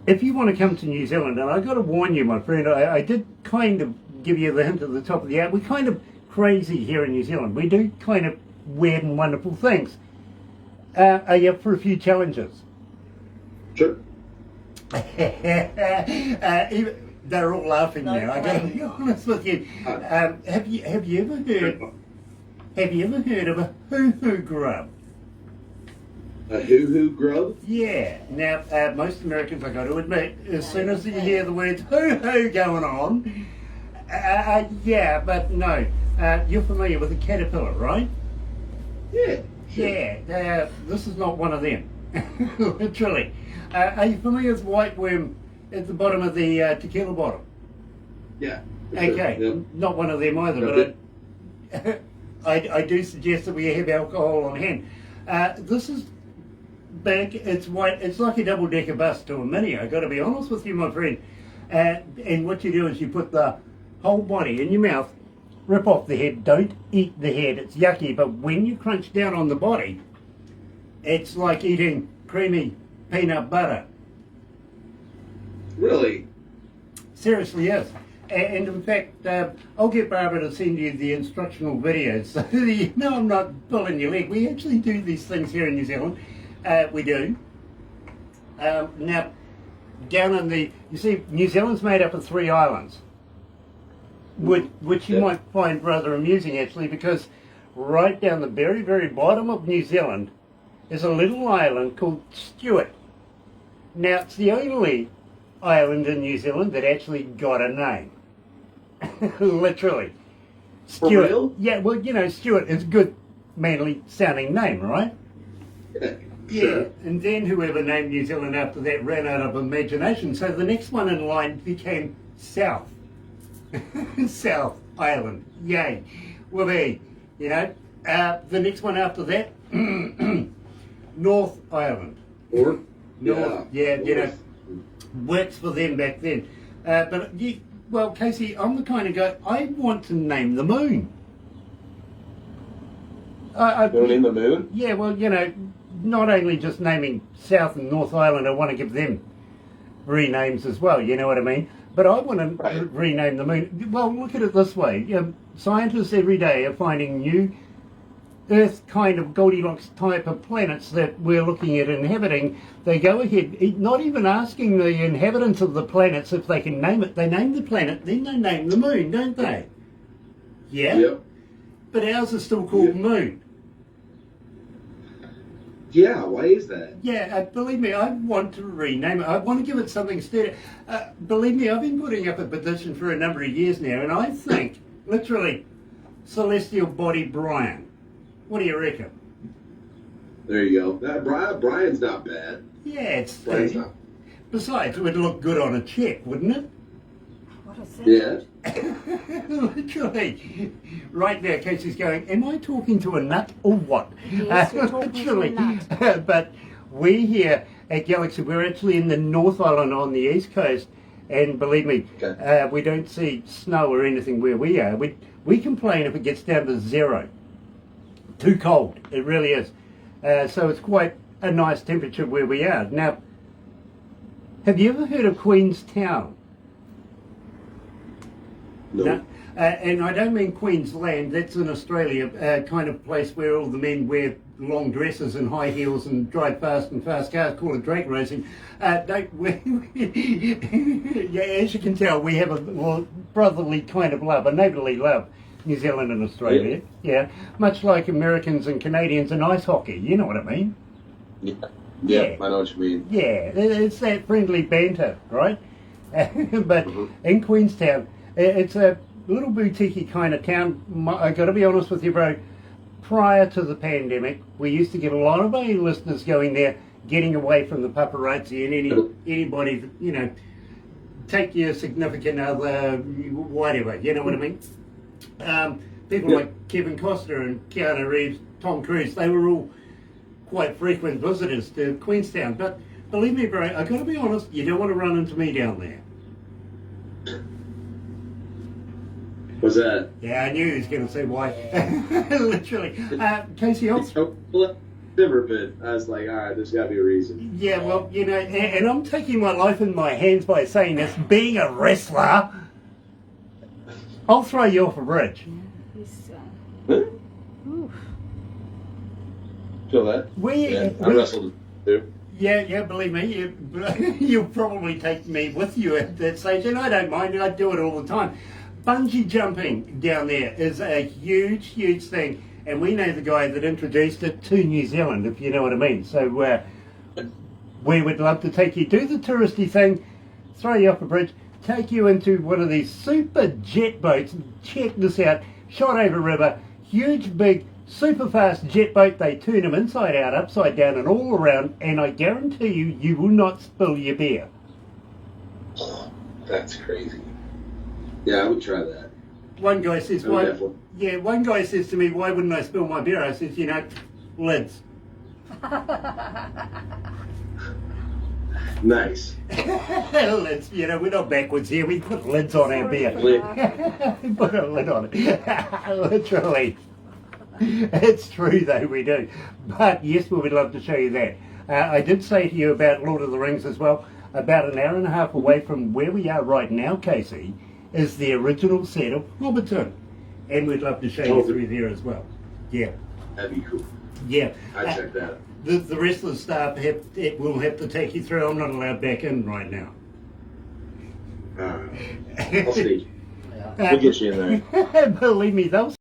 if you want to come to New Zealand, and I've got to warn you, my friend, I did kind of give you the hint at the top of the hour, we're kind of crazy here in New Zealand. We do kind of weird and wonderful things. Are you up for a few challenges? Sure. They're all laughing No now. I got to be honest with you. Have you ever heard of a hoo-hoo grub? A hoo-hoo grub? Yeah. Now, most Americans, I got to admit, as soon as you hear the words hoo-hoo going on, Yeah, but no. You're familiar with a caterpillar, right? Yeah. Sure. Yeah, this is not one of them. Literally. Are you familiar with white worm at the bottom of the tequila bottle? Yeah. for Okay, Sure. Yep. not one of them either, Okay. but I do suggest that we have alcohol on hand. This is big, it's white, it's like a double-decker bus to a mini, I got to be honest with you, my friend. And what you do is you put the whole body in your mouth, rip off the head, don't eat the head, it's yucky, but when you crunch down on the body, it's like eating creamy peanut butter. Really? Seriously, yes. And in fact, I'll get Barbara to send you the instructional videos so that you know I'm not pulling your leg. We actually do these things here in New Zealand. We do. Now, down in you see, New Zealand's made up of 3 islands, which you Yeah. might find rather amusing actually, because right down the very, very bottom of New Zealand is a little island called Stewart. Now, it's the only island in New Zealand that actually got a name. Literally. For Stewart. real? Yeah, well, you know, Stewart is a good, manly sounding name, right? Yeah. Yeah, Sure. and then whoever named New Zealand after that ran out of imagination, so the next one in line became South. South Island. Yay. Whoopee. You know, the next one after that, North Island. Or? North, yeah, you know, North. works for them back then. But, well, Casey, I'm the kind of guy, I want to name the moon. Going in the moon? Yeah, well, you know, not only just naming South and North Island, I want to give them renames as well, you know what I mean? But I want to Right. rename the moon. Well, look at it this way. Scientists every day are finding new Earth kind of Goldilocks type of planets that we're looking at inhabiting. They go ahead, not even asking the inhabitants of the planets if they can name it. They name the planet, then they name the moon, don't they? Yeah? Yep. But ours is still called Yeah. Moon. Yeah, why is that? Yeah, believe me, I want to rename it. I want to give it something steady. Believe me, I've been putting up a petition for a number of years now, and I think, literally, Celestial Body Brian. What do you reckon? There you go. Brian's not bad. Yeah, it's Brian's steady. not. Besides, it would look good on a check, wouldn't it? What is that? Yeah. Literally. Right now, Casey's going, am I talking to a nut or what? Yes, you're talking to a nut. But we here at Galaxy, we're actually in the North Island on the East Coast, and believe me, Okay. we don't see snow or anything where we are. We complain if it gets down to 0. Too cold, it really is. So it's quite a nice temperature where we are. Now, have you ever heard of Queenstown? No. And I don't mean Queensland, that's in Australia, kind of place where all the men wear long dresses and high heels and drive fast and fast cars, call it drag racing. Yeah, as you can tell, we have a brotherly kind of love, a neighbourly love, New Zealand and Australia. Yeah, much like Americans and Canadians in ice hockey, you know what I mean? Yeah. Yeah. Yeah, I know what you mean. Yeah, it's that friendly banter, right? But in Queenstown, it's a little boutique kind of town. I got to be honest with you, bro. Prior to the pandemic, we used to get a lot of A-listers going there, getting away from the paparazzi and anybody, you know, take your significant other, whatever. You know what I mean? People like Kevin Costner and Keanu Reeves, Tom Cruise, they were all quite frequent visitors to Queenstown. But believe me, bro, I got to be honest, you don't want to run into me down there. What's that? Yeah, I knew he was going to say why. Literally. Casey, I'll... Never been. I was like, all right, there's got to be a reason. Yeah, well, you know, and I'm taking my life in my hands by saying this. Being a wrestler, I'll throw you off a bridge. He's, Huh? oof. Feel that? Yeah, I wrestled too. Yeah, believe me, you'll probably take me with you at that stage, and I don't mind, I do it all the time. Bungee jumping down there is a huge, huge thing, and we know the guy that introduced it to New Zealand, if you know what I mean. So we would love to take you, do the touristy thing, throw you off a bridge, take you into one of these super jet boats. Check this out. Shot over river, huge, big, super fast jet boat. They turn them inside out, upside down, and all around. And I guarantee you, you will not spill your beer. That's crazy. Yeah, I would try that. One guy says, Oh, "Why?" definitely. Yeah, one guy says to me, "Why wouldn't I spill my beer?" I says, lids. Nice. Lids. We're not backwards here. We put lids on our beer. Lid. Put a lid on it. Literally. It's true though, we do. But yes, we would love to show you that. I did say to you about Lord of the Rings as well. About an hour and a half away from where we are right now, Casey, is the original set of Hobbiton. And we'd love to show you through there as well. Yeah. That'd be cool. Yeah. I'd check that. The rest of the staff will have to take you through. I'm not allowed back in right now. I'll see. We'll get you in there. Believe me, they'll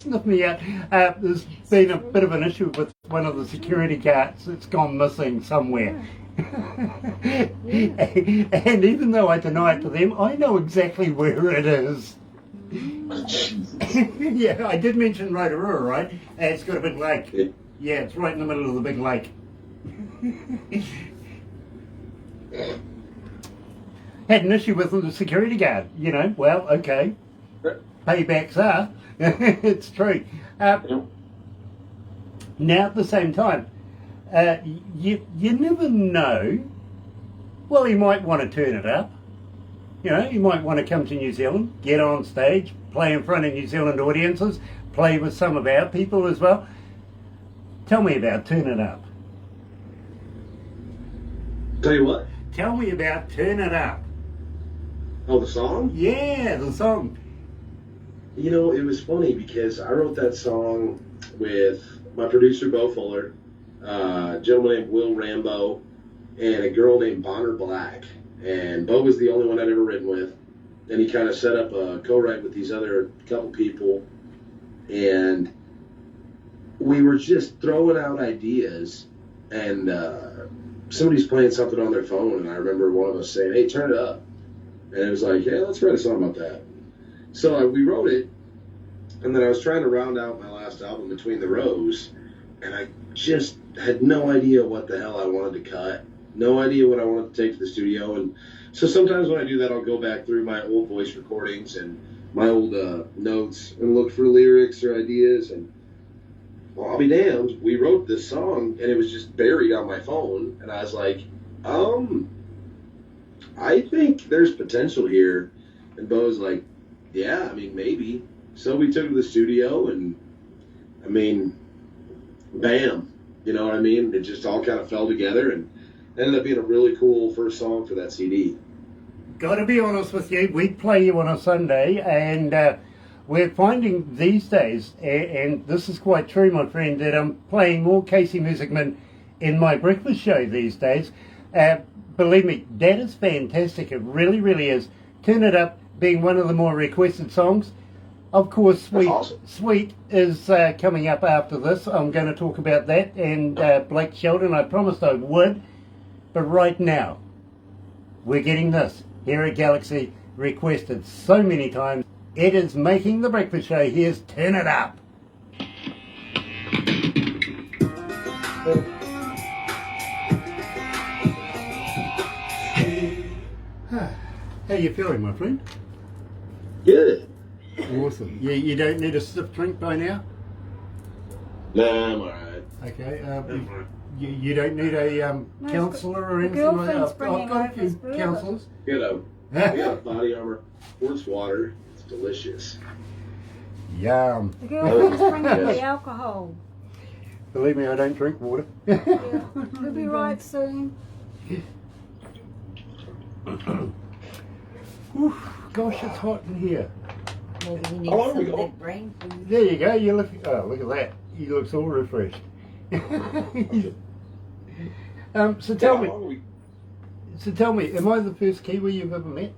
sniff me out. There's been a bit of an issue with one of the security guards that's gone missing somewhere. And even though I deny it to them, I know exactly where it is. Yeah, I did mention Rotorua, right? It's got a big lake. Yeah, it's right in the middle of the big lake. Had an issue with the security guard, well, okay. Paybacks are. It's true. Now, at the same time, you never know. Well, he might want to turn it up. He might want to come to New Zealand, get on stage, play in front of New Zealand audiences, play with some of our people as well. Tell me about Turn It Up. Tell you what? Tell me about Turn It Up. Oh, the song? Yeah, the song. It was funny because I wrote that song with my producer, Bo Fuller, a gentleman named Will Rambo, and a girl named Bonner Black. And Bo was the only one I'd ever written with. And he kind of set up a co-write with these other couple people. And we were just throwing out ideas. And somebody's playing something on their phone. And I remember one of us saying, "Hey, turn it up." And it was like, "Yeah, let's write a song about that." So we wrote it. And then I was trying to round out my last album, Between the Rows. And I just had no idea what the hell I wanted to cut. No idea what I wanted to take to the studio. And so sometimes when I do that, I'll go back through my old voice recordings and my old notes and look for lyrics or ideas. And well, I'll be damned, we wrote this song and it was just buried on my phone. And I was like, I think there's potential here. And Bo's like, "Yeah, maybe." So we took it to the studio and, bam. You know what I mean? It just all kind of fell together and ended up being a really cool first song for that CD. Got to be honest with you, we play you on a Sunday, and we're finding these days, and this is quite true, my friend, that I'm playing more Casey Muessigmann in my breakfast show these days. Believe me, that is fantastic. It really, really is. Turn It Up being one of the more requested songs. Of course, Sweet, awesome. Sweet is coming up after this. I'm going to talk about that, and Blake Sheldon, I promised I would. But right now, we're getting this here at Galaxy, requested so many times. It is making the breakfast show. Here's Turn It Up. How you feeling, my friend? Good. Awesome. You don't need a stiff drink by now? Nah, I'm alright. Okay. You don't need a counsellor or anything like that? I've got a few counsellors. We got a Body Armor sports water. It's delicious. Yum. The girlfriend's bringing Yes. the alcohol. Believe me, I don't drink water. Yeah. He'll be right soon. Oof, gosh, it's hot in here. Maybe he needs How long some we go? big brain food. There you go. You look. Oh, look at that. He looks all refreshed. So tell me. So tell me, am I the first Kiwi you've ever met?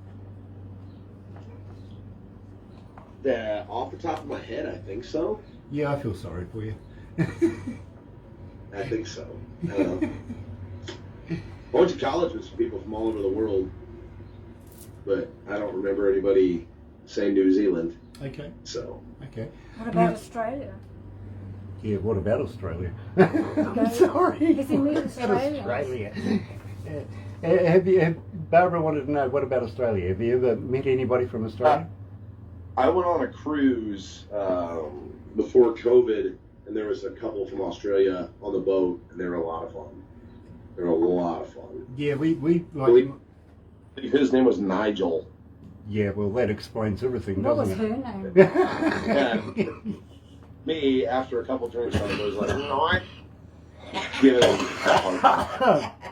Off the top of my head, I think so. Yeah, I feel sorry for you. I think so. I don't know. I went to college with some people from all over the world. but I don't remember anybody saying New Zealand. Okay. So. Okay. What about Now- Australia? Yeah, what about Australia? I'm sorry. Has he met What about Australians? Australia? Barbara wanted to know, what about Australia? Have you ever met anybody from Australia? I went on a cruise before COVID, and there was a couple from Australia on the boat, and they were a lot of fun. They were a lot of fun. Yeah, we His name was Nigel. yeah, well, that explains everything, What was doesn't her name? it? Me, after a couple drinks, I was like, no, give it a Oh,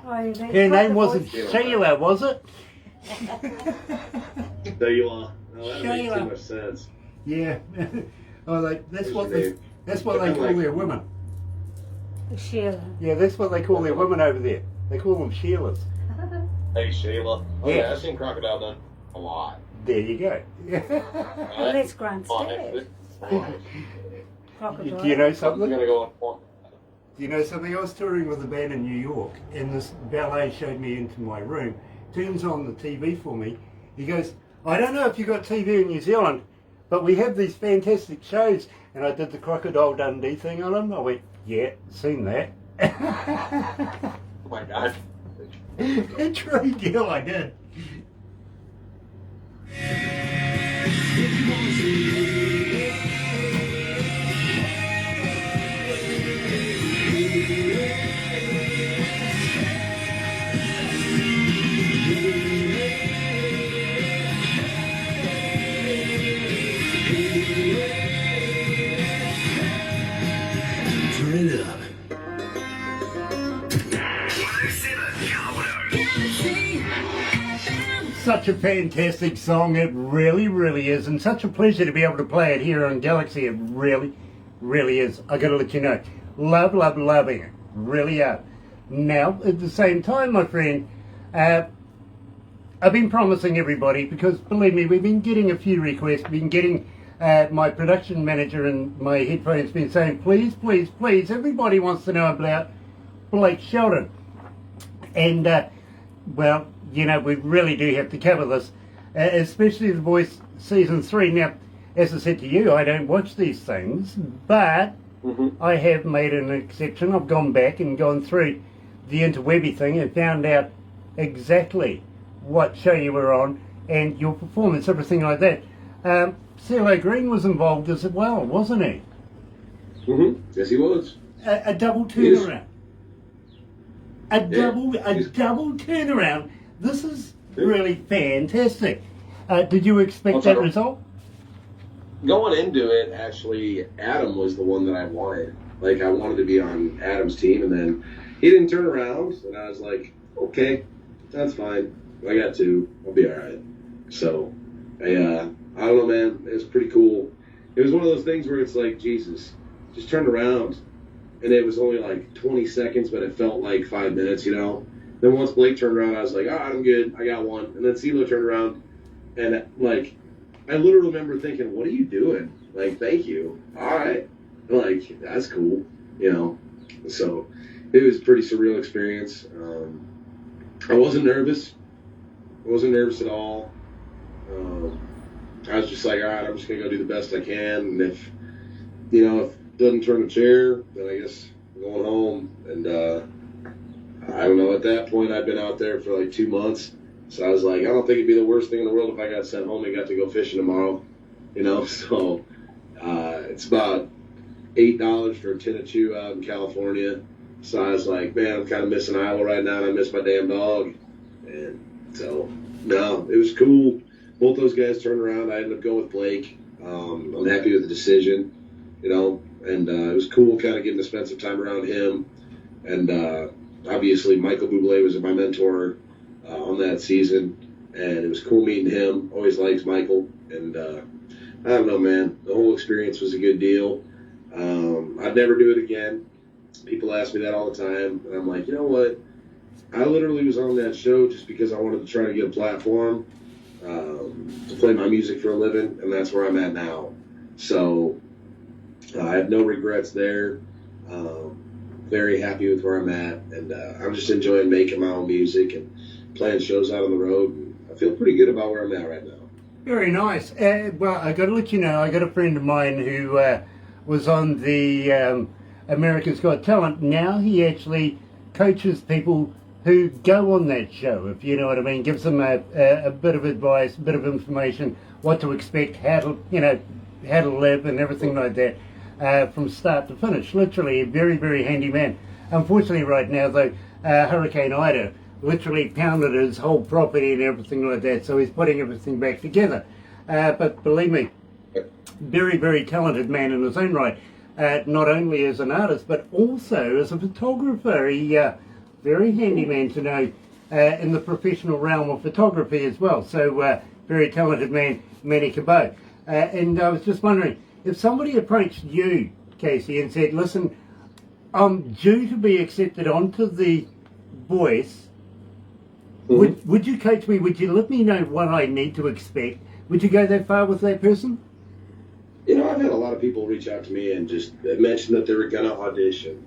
yeah, that's Her quite name the wasn't voice. Sheila, was it? There you are. No, that makes Sheila. too much sense. Yeah. Oh, that's what There's they that's what they call their women. Sheila. Yeah, that's what they call their women over there. They call them Sheilas. Hey, Sheila. Oh, Yeah. yeah, I've seen Crocodile done a lot. There you go. Well, that's Grandstad. Crocodile. Do you know I'm something? gonna go on. Do you know something? I was touring with a band in New York, and this valet showed me into my room, turns on the TV for me. He goes, I don't know if you got TV in New Zealand, but we have these fantastic shows. And I did the Crocodile Dundee thing on him. I went, yeah, seen that. Oh my God. True deal, I did. Turn it up. 107 Such a fantastic song, it really, really is, and such a pleasure to be able to play it here on Galaxy. It really, really is. I gotta let you know, loving it, really are. Now, at the same time, my friend, I've been promising everybody, because believe me, we've been getting a few requests, been getting my production manager and my headphones been saying, please, please, please, everybody wants to know about Blake Sheldon. And, well, you know, we really do have to cover this, especially The Voice Season 3. Now, as I said to you, I don't watch these things, but I have made an exception. I've gone back and gone through the interwebby thing and found out exactly what show you were on and your performance, everything like that. CeeLo Green was involved as well, wasn't he? Yes, he was. A double Yes. turnaround. A double turnaround. This is really fantastic. Did you expect that result? Going into it, actually, Adam was the one that I wanted. Like, I wanted to be on Adam's team, and then he didn't turn around, and I was like, okay, that's fine. I got two. I'll be all right. So, I don't know, man. It was pretty cool. It was one of those things where it's like, Jesus, just turned around, and it was only like 20 seconds, but it felt like 5 minutes, you know? Then once Blake turned around, I was like, I'm good. I got one. And then CeeLo turned around, and, like, I literally remember thinking, what are you doing? Like, thank you. All right. Like, that's cool, you know? So, it was a pretty surreal experience. I wasn't nervous. I wasn't nervous at all. I was just like, all right, I'm just going to go do the best I can. And if it doesn't turn the chair, then I guess I'm going home. And I don't know, at that point, I'd been out there for like 2 months. So I was like, I don't think it'd be the worst thing in the world if I got sent home and got to go fishing tomorrow. You know, so it's about $8 for a tin of chew out in California. So I was like, man, I'm kind of missing Iowa right now, and I miss my damn dog. And so, no, it was cool. Both those guys turned around. I ended up going with Blake. I'm happy with the decision, you know, and it was cool kind of getting to spend some time around him. And obviously, Michael Bublé was my mentor on that season, and it was cool meeting him. Always liked Michael, and I don't know, man. The whole experience was a good deal. I'd never do it again. People ask me that all the time, and I'm like, you know what? I literally was on that show just because I wanted to try to get a platform to play my music for a living, and that's where I'm at now. So I have no regrets there. Very happy with where I'm at, and I'm just enjoying making my own music and playing shows out on the road. And I feel pretty good about where I'm at right now. Very nice. Well, I got to let you know, I got a friend of mine who was on the America's Got Talent. Now he actually coaches people who go on that show, if you know what I mean. Gives them a bit of advice, a bit of information, what to expect, how to live, and everything like that, from start to finish. Literally a very, very handy man. Unfortunately, right now though, Hurricane Ida literally pounded his whole property and everything like that, so he's putting everything back together. But believe me, very, very talented man in his own right, not only as an artist but also as a photographer. He very handy man to know in the professional realm of photography as well. So very talented man, Manny Cabot. And I was just wondering, if somebody approached you, Casey, and said, listen, I'm due to be accepted onto The Voice, would you coach me? Would you let me know what I need to expect? Would you go that far with that person? You know, I've had a lot of people reach out to me and just mention that they were going to audition.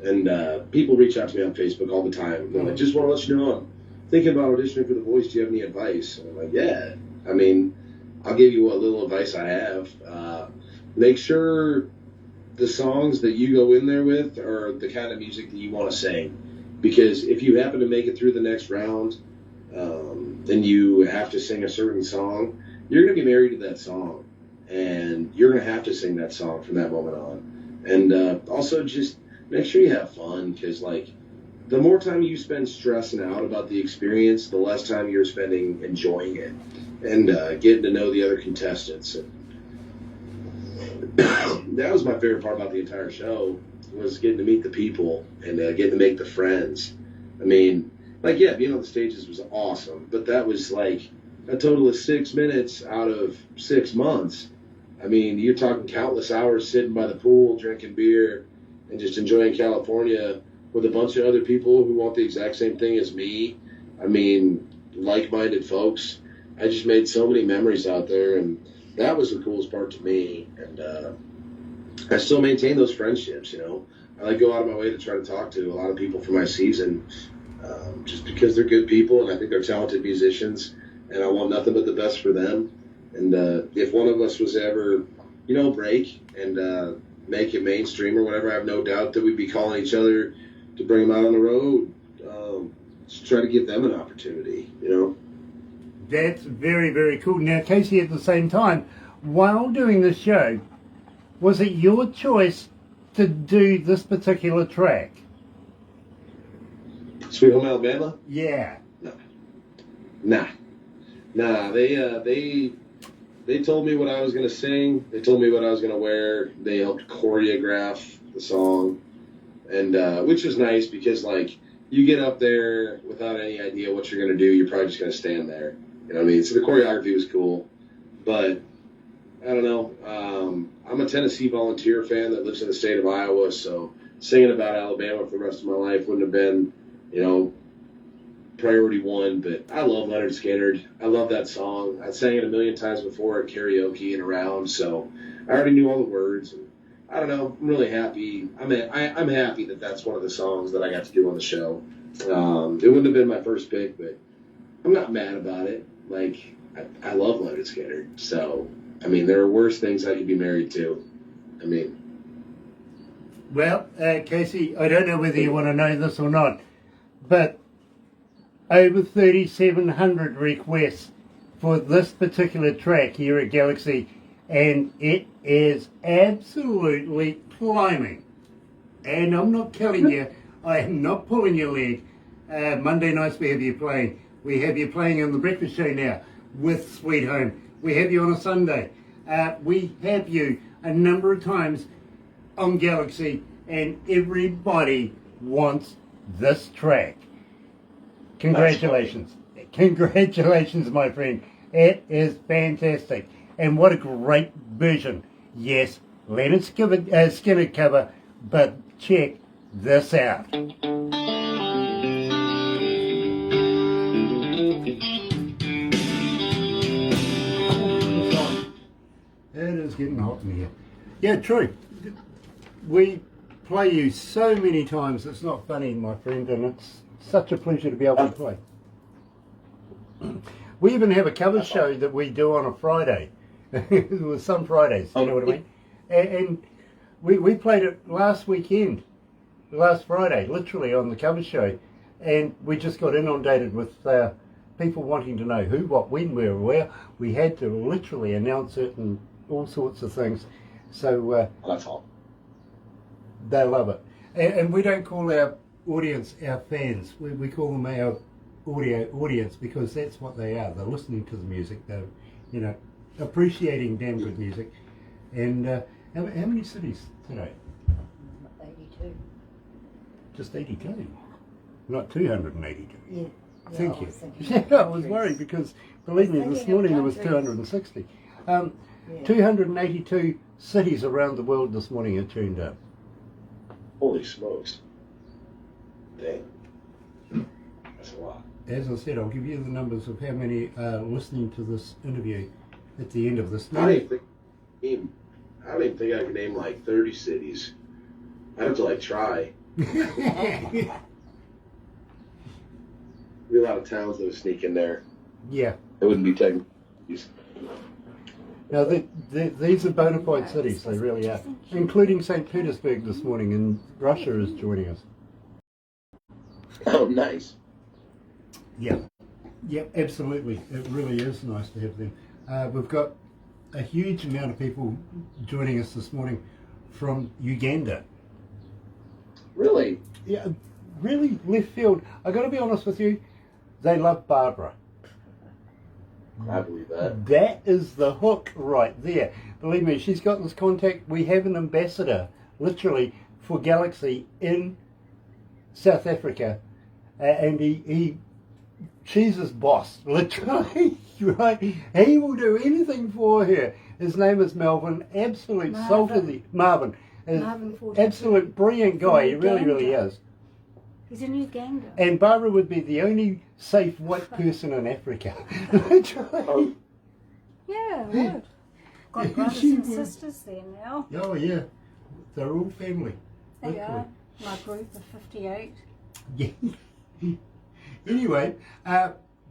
And people reach out to me on Facebook all the time. They're like, just want to let you know I'm thinking about auditioning for The Voice. Do you have any advice? And I'm like, yeah. I mean, I'll give you what little advice I have. Make sure the songs that you go in there with are the kind of music that you want to sing. Because if you happen to make it through the next round, then you have to sing a certain song, you're going to be married to that song. And you're going to have to sing that song from that moment on. And also just make sure you have fun, because, like, the more time you spend stressing out about the experience, the less time you're spending enjoying it and getting to know the other contestants. And that was my favorite part about the entire show, was getting to meet the people and getting to make the friends. I mean, like, yeah, being on the stages was awesome, but that was like a total of 6 minutes out of 6 months. I mean, you're talking countless hours sitting by the pool, drinking beer, and just enjoying California with a bunch of other people who want the exact same thing as me. I mean, like-minded folks. I just made so many memories out there, and that was the coolest part to me. And I still maintain those friendships, you know. I like go out of my way to try to talk to a lot of people for my season, just because they're good people, and I think they're talented musicians, and I want nothing but the best for them. And if one of us was ever, you know, break and make it mainstream or whatever, I have no doubt that we'd be calling each other to bring them out on the road, to try to give them an opportunity, you know. That's very, very cool. Now, Casey, at the same time, while doing the show, was it your choice to do this particular track? Sweet Home Alabama? Yeah. Nah. They told me what I was going to sing. They told me what I was going to wear. They helped choreograph the song, and which was nice because, like, you get up there without any idea what you're going to do. You're probably just going to stand there. You know what I mean? So the choreography was cool, but I don't know. I'm a Tennessee Volunteer fan that lives in the state of Iowa, so singing about Alabama for the rest of my life wouldn't have been, you know, priority one. But I love Leonard Skinner. I love that song. I sang it a million times before at karaoke and around, so I already knew all the words. And I don't know. I'm really happy. I'm happy that that's one of the songs that I got to do on the show. It wouldn't have been my first pick, but I'm not mad about it. Like, I love Leonard Skinner, so I mean, there are worse things I could be married to. I mean. Well, Casey, I don't know whether you want to know this or not, but over 3,700 requests for this particular track here at Galaxy, and it is absolutely climbing. And I'm not telling you, I am not pulling your leg. Monday nights we have you playing. We have you playing on the breakfast show now with Sweet Home. We have you on a Sunday. We have you a number of times on Galaxy, and everybody wants this track. Congratulations. Congratulations, my friend. It is fantastic. And what a great version. Yes, Leonard Skinner cover, but check this out. It is getting hot in here. Yeah, true. We play you so many times, it's not funny, my friend, and it's such a pleasure to be able to play. We even have a cover show that we do on a Friday. With some Fridays, you know what I mean? And we played it last Friday, literally on the cover show. And we just got inundated with people wanting to know who, what, when, where. We had to literally announce it and all sorts of things. So That's all. they love it. And we don't call our audience our fans. We call them our audience because that's what they are. They're listening to the music. They're, appreciating damn good music. And how many cities today? 82. Just 82. Not 282. Yeah. Thank I you. was thinking Yeah, I of was countries. worried because, believe me, this Thinking of morning there was countries. 260. Yeah. 282 cities around the world this morning are tuned up. Holy smokes. Dang. That's a lot. As I said, I'll give you the numbers of how many are listening to this interview at the end of this I don't meeting. even think I can name like 30 cities. I have to try. Be a lot of towns that would sneak in there. Yeah. It wouldn't be technical. Now, these are bona fide cities, they really are. Including St. Petersburg this morning, and Russia is joining us. Oh, nice. Yeah. Yep, absolutely. It really is nice to have them. We've got a huge amount of people joining us this morning from Uganda. Really? Yeah, really left field. I got to be honest with you, they love Barbara. I believe that. That is the hook right there. Believe me, she's got this contact. We have an ambassador, literally, for Galaxy in South Africa, and she's his boss, literally, right? He will do anything for her. His name is Melvin, absolute salt of the... Marvin. Marvin 42. Absolute brilliant guy, he really, really is. He's in Uganda. And Barbara would be the only safe white person in Africa. Literally. Yeah, would. Got brothers She and would. sisters there now. Oh yeah, they're all family. They Literally. are. My group of 58. Yeah. Anyway,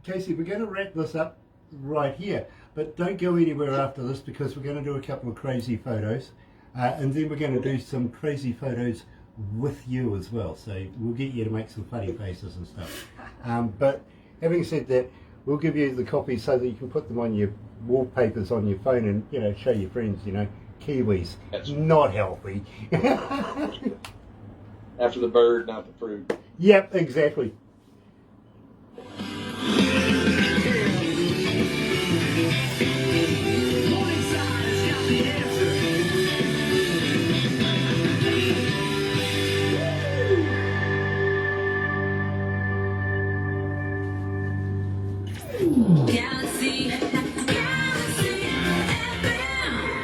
Casey, we're going to wrap this up right here, but don't go anywhere after this because we're going to do a couple of crazy photos, and then we're going to do some crazy photos with you as well. So we'll get you to make some funny faces and stuff. But having said that, we'll give you the copies so that you can put them on your wallpapers on your phone and show your friends. Kiwis, not healthy. After the bird, not the fruit. Yep, exactly.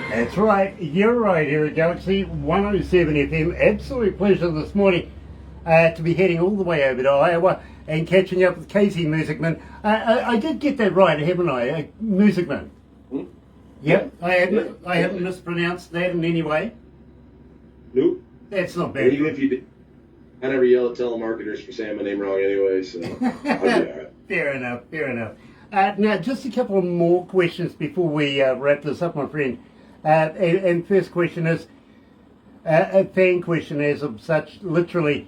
That's right, you're right here at Galaxy 107 FM. Absolute pleasure this morning to be heading all the way over to Iowa and catching up with Casey Muessigmann. I did get that right, haven't I? Muessigmann. Yep, I haven't mispronounced that in any way. Nope. That's not And bad. even if you did, I never yell at telemarketers for saying my name wrong anyway, so I'll do that. Fair enough, fair enough. Now, just a couple of more questions before we wrap this up, my friend. And first question is, a fan question as of such, literally,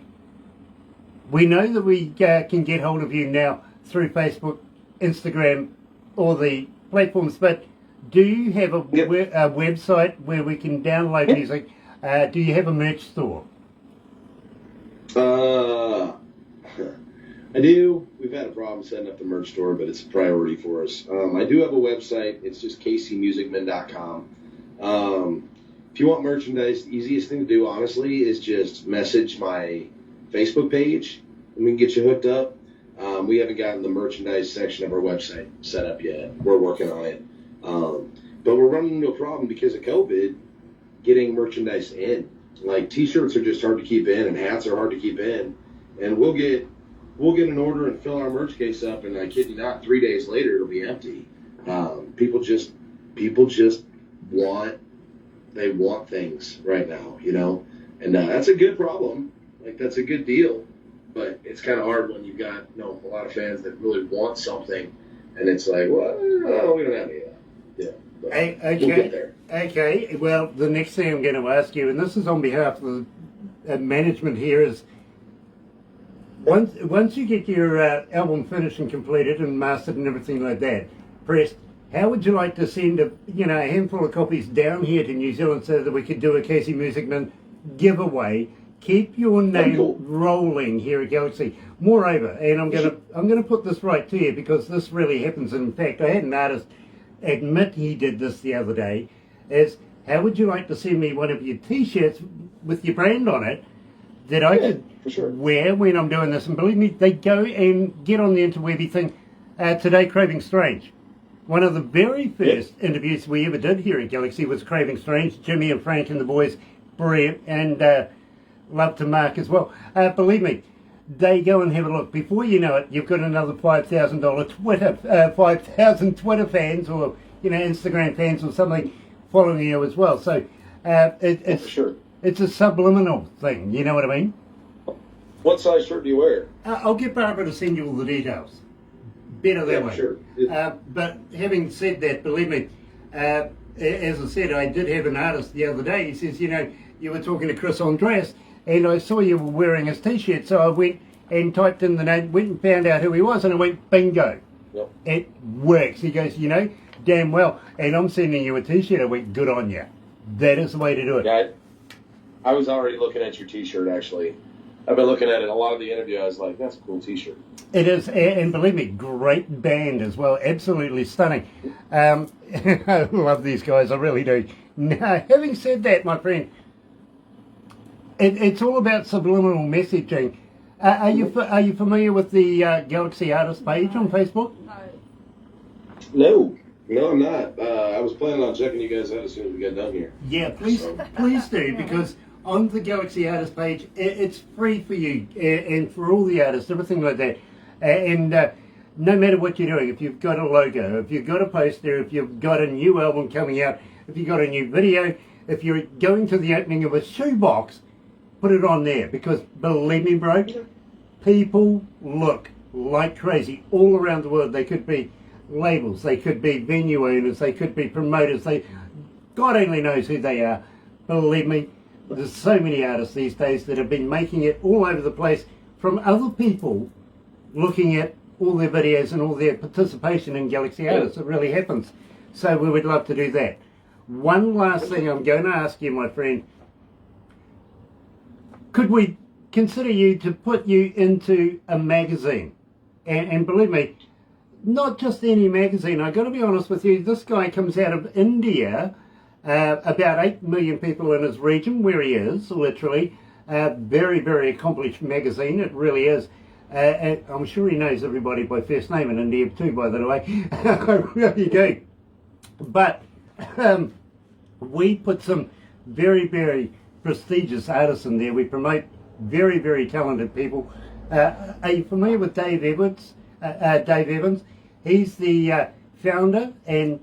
we know that we can get hold of you now through Facebook, Instagram, or the platforms, but do you have a website where we can download music? Do you have a merch store? I do. We've had a problem setting up the merch store, but it's a priority for us. I do have a website. It's just CaseyMuessigmann.com. If you want merchandise, the easiest thing to do, honestly, is just message my Facebook page, and we can get you hooked up. We haven't gotten the merchandise section of our website set up yet. We're working on it. But we're running into a problem because of COVID, getting merchandise in. Like, T-shirts are just hard to keep in, and hats are hard to keep in. And we'll get an order and fill our merch case up, and I kid you not, 3 days later it'll be empty. People just want things right now, and that's a good problem. Like, that's a good deal, but it's kind of hard when you've got a lot of fans that really want something And it's like, well, no, we don't have any of that. Yeah, but Okay. we'll get there. Okay, well, the next thing I'm going to ask you, and this is on behalf of the management here, is once you get your album finished and completed and mastered and everything like that, pressed, how would you like to send a handful of copies down here to New Zealand so that we could do a Casey Muessigmann giveaway? Keep your name rolling here at Galaxy. Moreover, and I'm gonna put this right to you because this really happens. In fact, I had an artist admit he did this the other day. Is how would you like to send me one of your T-shirts with your brand on it that I could wear when I'm doing this? And believe me, they go and get on the interwebby thing. Today, Craving Strange. One of the very first interviews we ever did here at Galaxy was Craving Strange. Jimmy and Frank and the boys, brilliant, and love to Mark as well. Believe me, they go and have a look. Before you know it, you've got another $5,000 Twitter, 5,000 Twitter fans or Instagram fans or something following you as well. So it's a subliminal thing. You know what I mean? What size shirt do you wear? I'll get Barbara to send you all the details. Better that way. Sure. But having said that, believe me, as I said, I did have an artist the other day. He says, you were talking to Chris Andreas, and I saw you were wearing his T-shirt, so I went and typed in the name, went and found out who he was, and I went, bingo. Yep. It works. He goes, damn well, and I'm sending you a T-shirt. I went, good on you. That is the way to do it. Yeah, I was already looking at your T-shirt, actually. I've been looking at it a lot of the interview. I was like, that's a cool T-shirt. It is, and believe me, great band as well. Absolutely stunning. I love these guys, I really do. Now, having said that, my friend, it's all about subliminal messaging. Are you familiar with the Galaxy Artist page on Facebook? No, I'm not. I was planning on checking you guys out as soon as we get done here. Yeah, please do, because on the Galaxy Artist page, it's free for you and for all the artists, everything like that. And no matter what you're doing, if you've got a logo, if you've got a poster, if you've got a new album coming out, if you've got a new video, if you're going to the opening of a shoebox, put it on there. Because believe me, bro, people look like crazy all around the world. They could be labels, they could be venue owners, they could be promoters. God only knows who they are. Believe me, there's so many artists these days that have been making it all over the place from other people looking at all their videos and all their participation in Galaxy Artists. It really happens. So we would love to do that. One last thing I'm going to ask you, my friend. Could we consider you to put you into a magazine? And believe me, not just any magazine. I've got to be honest with you, this guy comes out of India, about 8 million people in his region where he is, literally. Very, very accomplished magazine, it really is. And I'm sure he knows everybody by first name in India too, by the way. I really do. But we put some very, very prestigious artists in there. We promote very, very talented people. Are you familiar with Dave Evans? Dave Evans. He's the founder and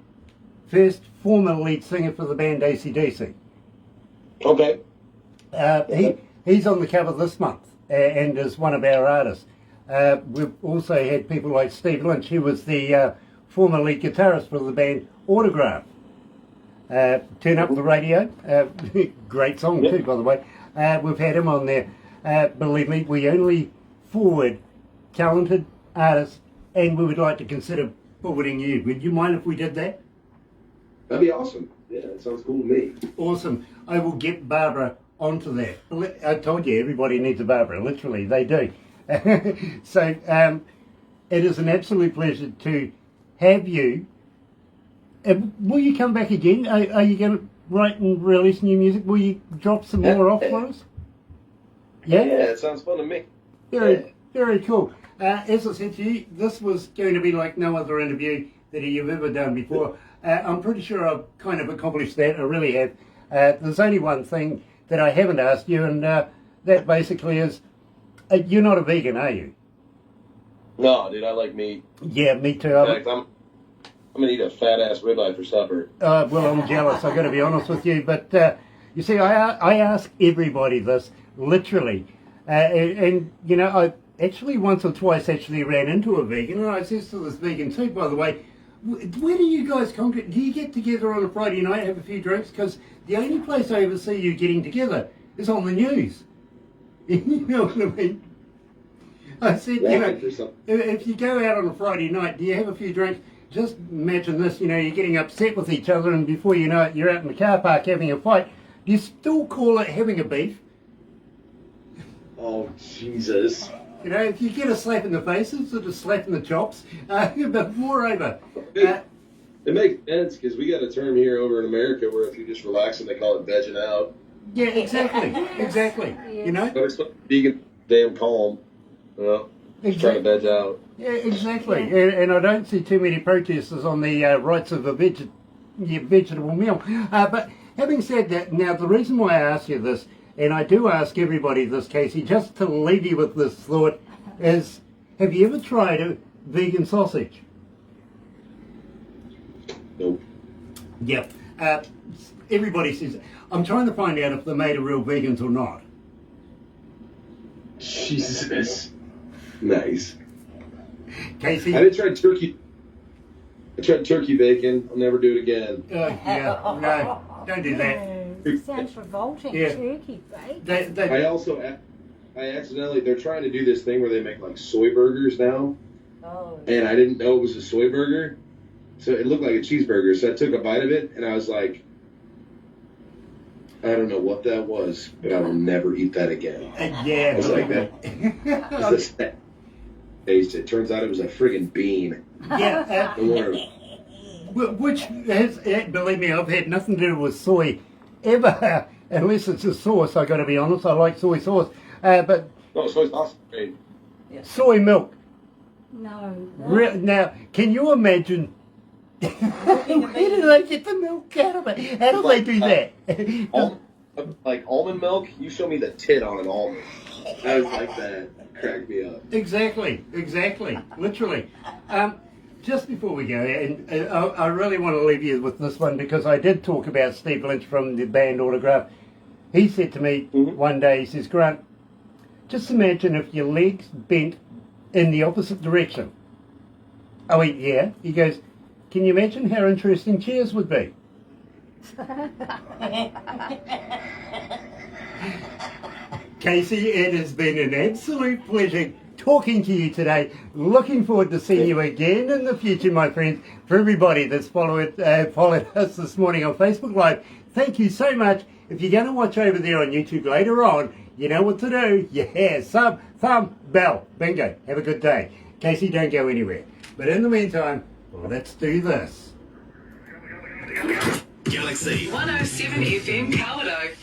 first former lead singer for the band AC/DC. Okay. He's on the cover this month and is one of our artists. We've also had people like Steve Lynch, who was the former lead guitarist for the band Autograph. Turn Up the Radio, great song too, by the way. We've had him on there. Believe me, we only forward talented artists, and we would like to consider forwarding you. Would you mind if we did that? That'd be awesome. Yeah, that sounds cool to me. Awesome. I will get Barbara onto that. I told you, everybody needs a Barbara. Literally, they do. So it is an absolute pleasure to have you. Will you come back again? Are you going to write and release new music? Will you drop some more off for us? Yeah, it sounds fun to me. Very cool. As I said to you, this was going to be like no other interview that you've ever done before. I'm pretty sure I've kind of accomplished that. I really have. There's only one thing that I haven't asked you, and that basically is, you're not a vegan, are you? No, dude, I like meat. Yeah, me too. In fact, I'm going to eat a fat-ass ribeye for supper. Well, I'm jealous, I've got to be honest with you. But, you see, I ask everybody this, literally. And you know, actually once or twice actually ran into a vegan, and I says to this vegan too, by the way, where do you guys congregate? Do you get together on a Friday night, have a few drinks? Because the only place I ever see you getting together is on the news. You know what I mean? I said, you know, if you go out on a Friday night, do you have a few drinks? Just imagine this, you know, you're getting upset with each other, and before you know it, you're out in the car park having a fight. Do you still call it having a beef? Oh, Jesus. You know, if you get a slap in the face, it's sort of slap in the chops. But moreover... It makes sense, because we got a term here over in America where if you're just relaxing, they call it vegging out. Yeah, exactly, exactly. You know? But it's vegan, damn calm. You know? Just trying to veg out. Yeah, exactly. And I don't see too many protesters on the rights of a vegetable meal. But having said that, now the reason why I ask you this, and I do ask everybody this, Casey, just to leave you with this thought, is have you ever tried a vegan sausage? Nope. Yep. Everybody says, I'm trying to find out if they're made of real vegans or not. Jesus. Nice. Casey? I did try turkey. I tried turkey bacon. I'll never do it again. Yeah, no, don't do that. Sounds revolting. Yeah. Turkey bacon. I accidentally, they're trying to do this thing where they make like soy burgers now. Oh. And I didn't know it was a soy burger. So it looked like a cheeseburger. So I took a bite of it and I was like, I don't know what that was, but I will never eat that again. Yeah. I was like that. Taste. It turns out it was a friggin' bean. Yeah. Which has, believe me, I've had nothing to do with soy ever, unless it's a sauce. I got to be honest. I like soy sauce, but No, soy sauce is great. soy milk. No. Now, can you imagine? Where did I get the milk out of it? How do they do that? Like almond milk, you show me the tit on an almond. I was like that. Cracked me up. Exactly, literally. Just before we go, and I really want to leave you with this one because I did talk about Steve Lynch from the band Autograph. He said to me one day, he says, Grant, just imagine if your legs bent in the opposite direction. I went, yeah. He goes, can you imagine how interesting chairs would be? Casey, it has been an absolute pleasure talking to you today. Looking forward to seeing you again in the future, my friends. For everybody that's followed us this morning on Facebook Live, thank you so much. If you're going to watch over there on YouTube later on, you know what to do. Yeah, sub, thumb, bell. Bingo. Have a good day. Casey, don't go anywhere. But in the meantime, let's do this. Galaxy 107 FM Kawerau.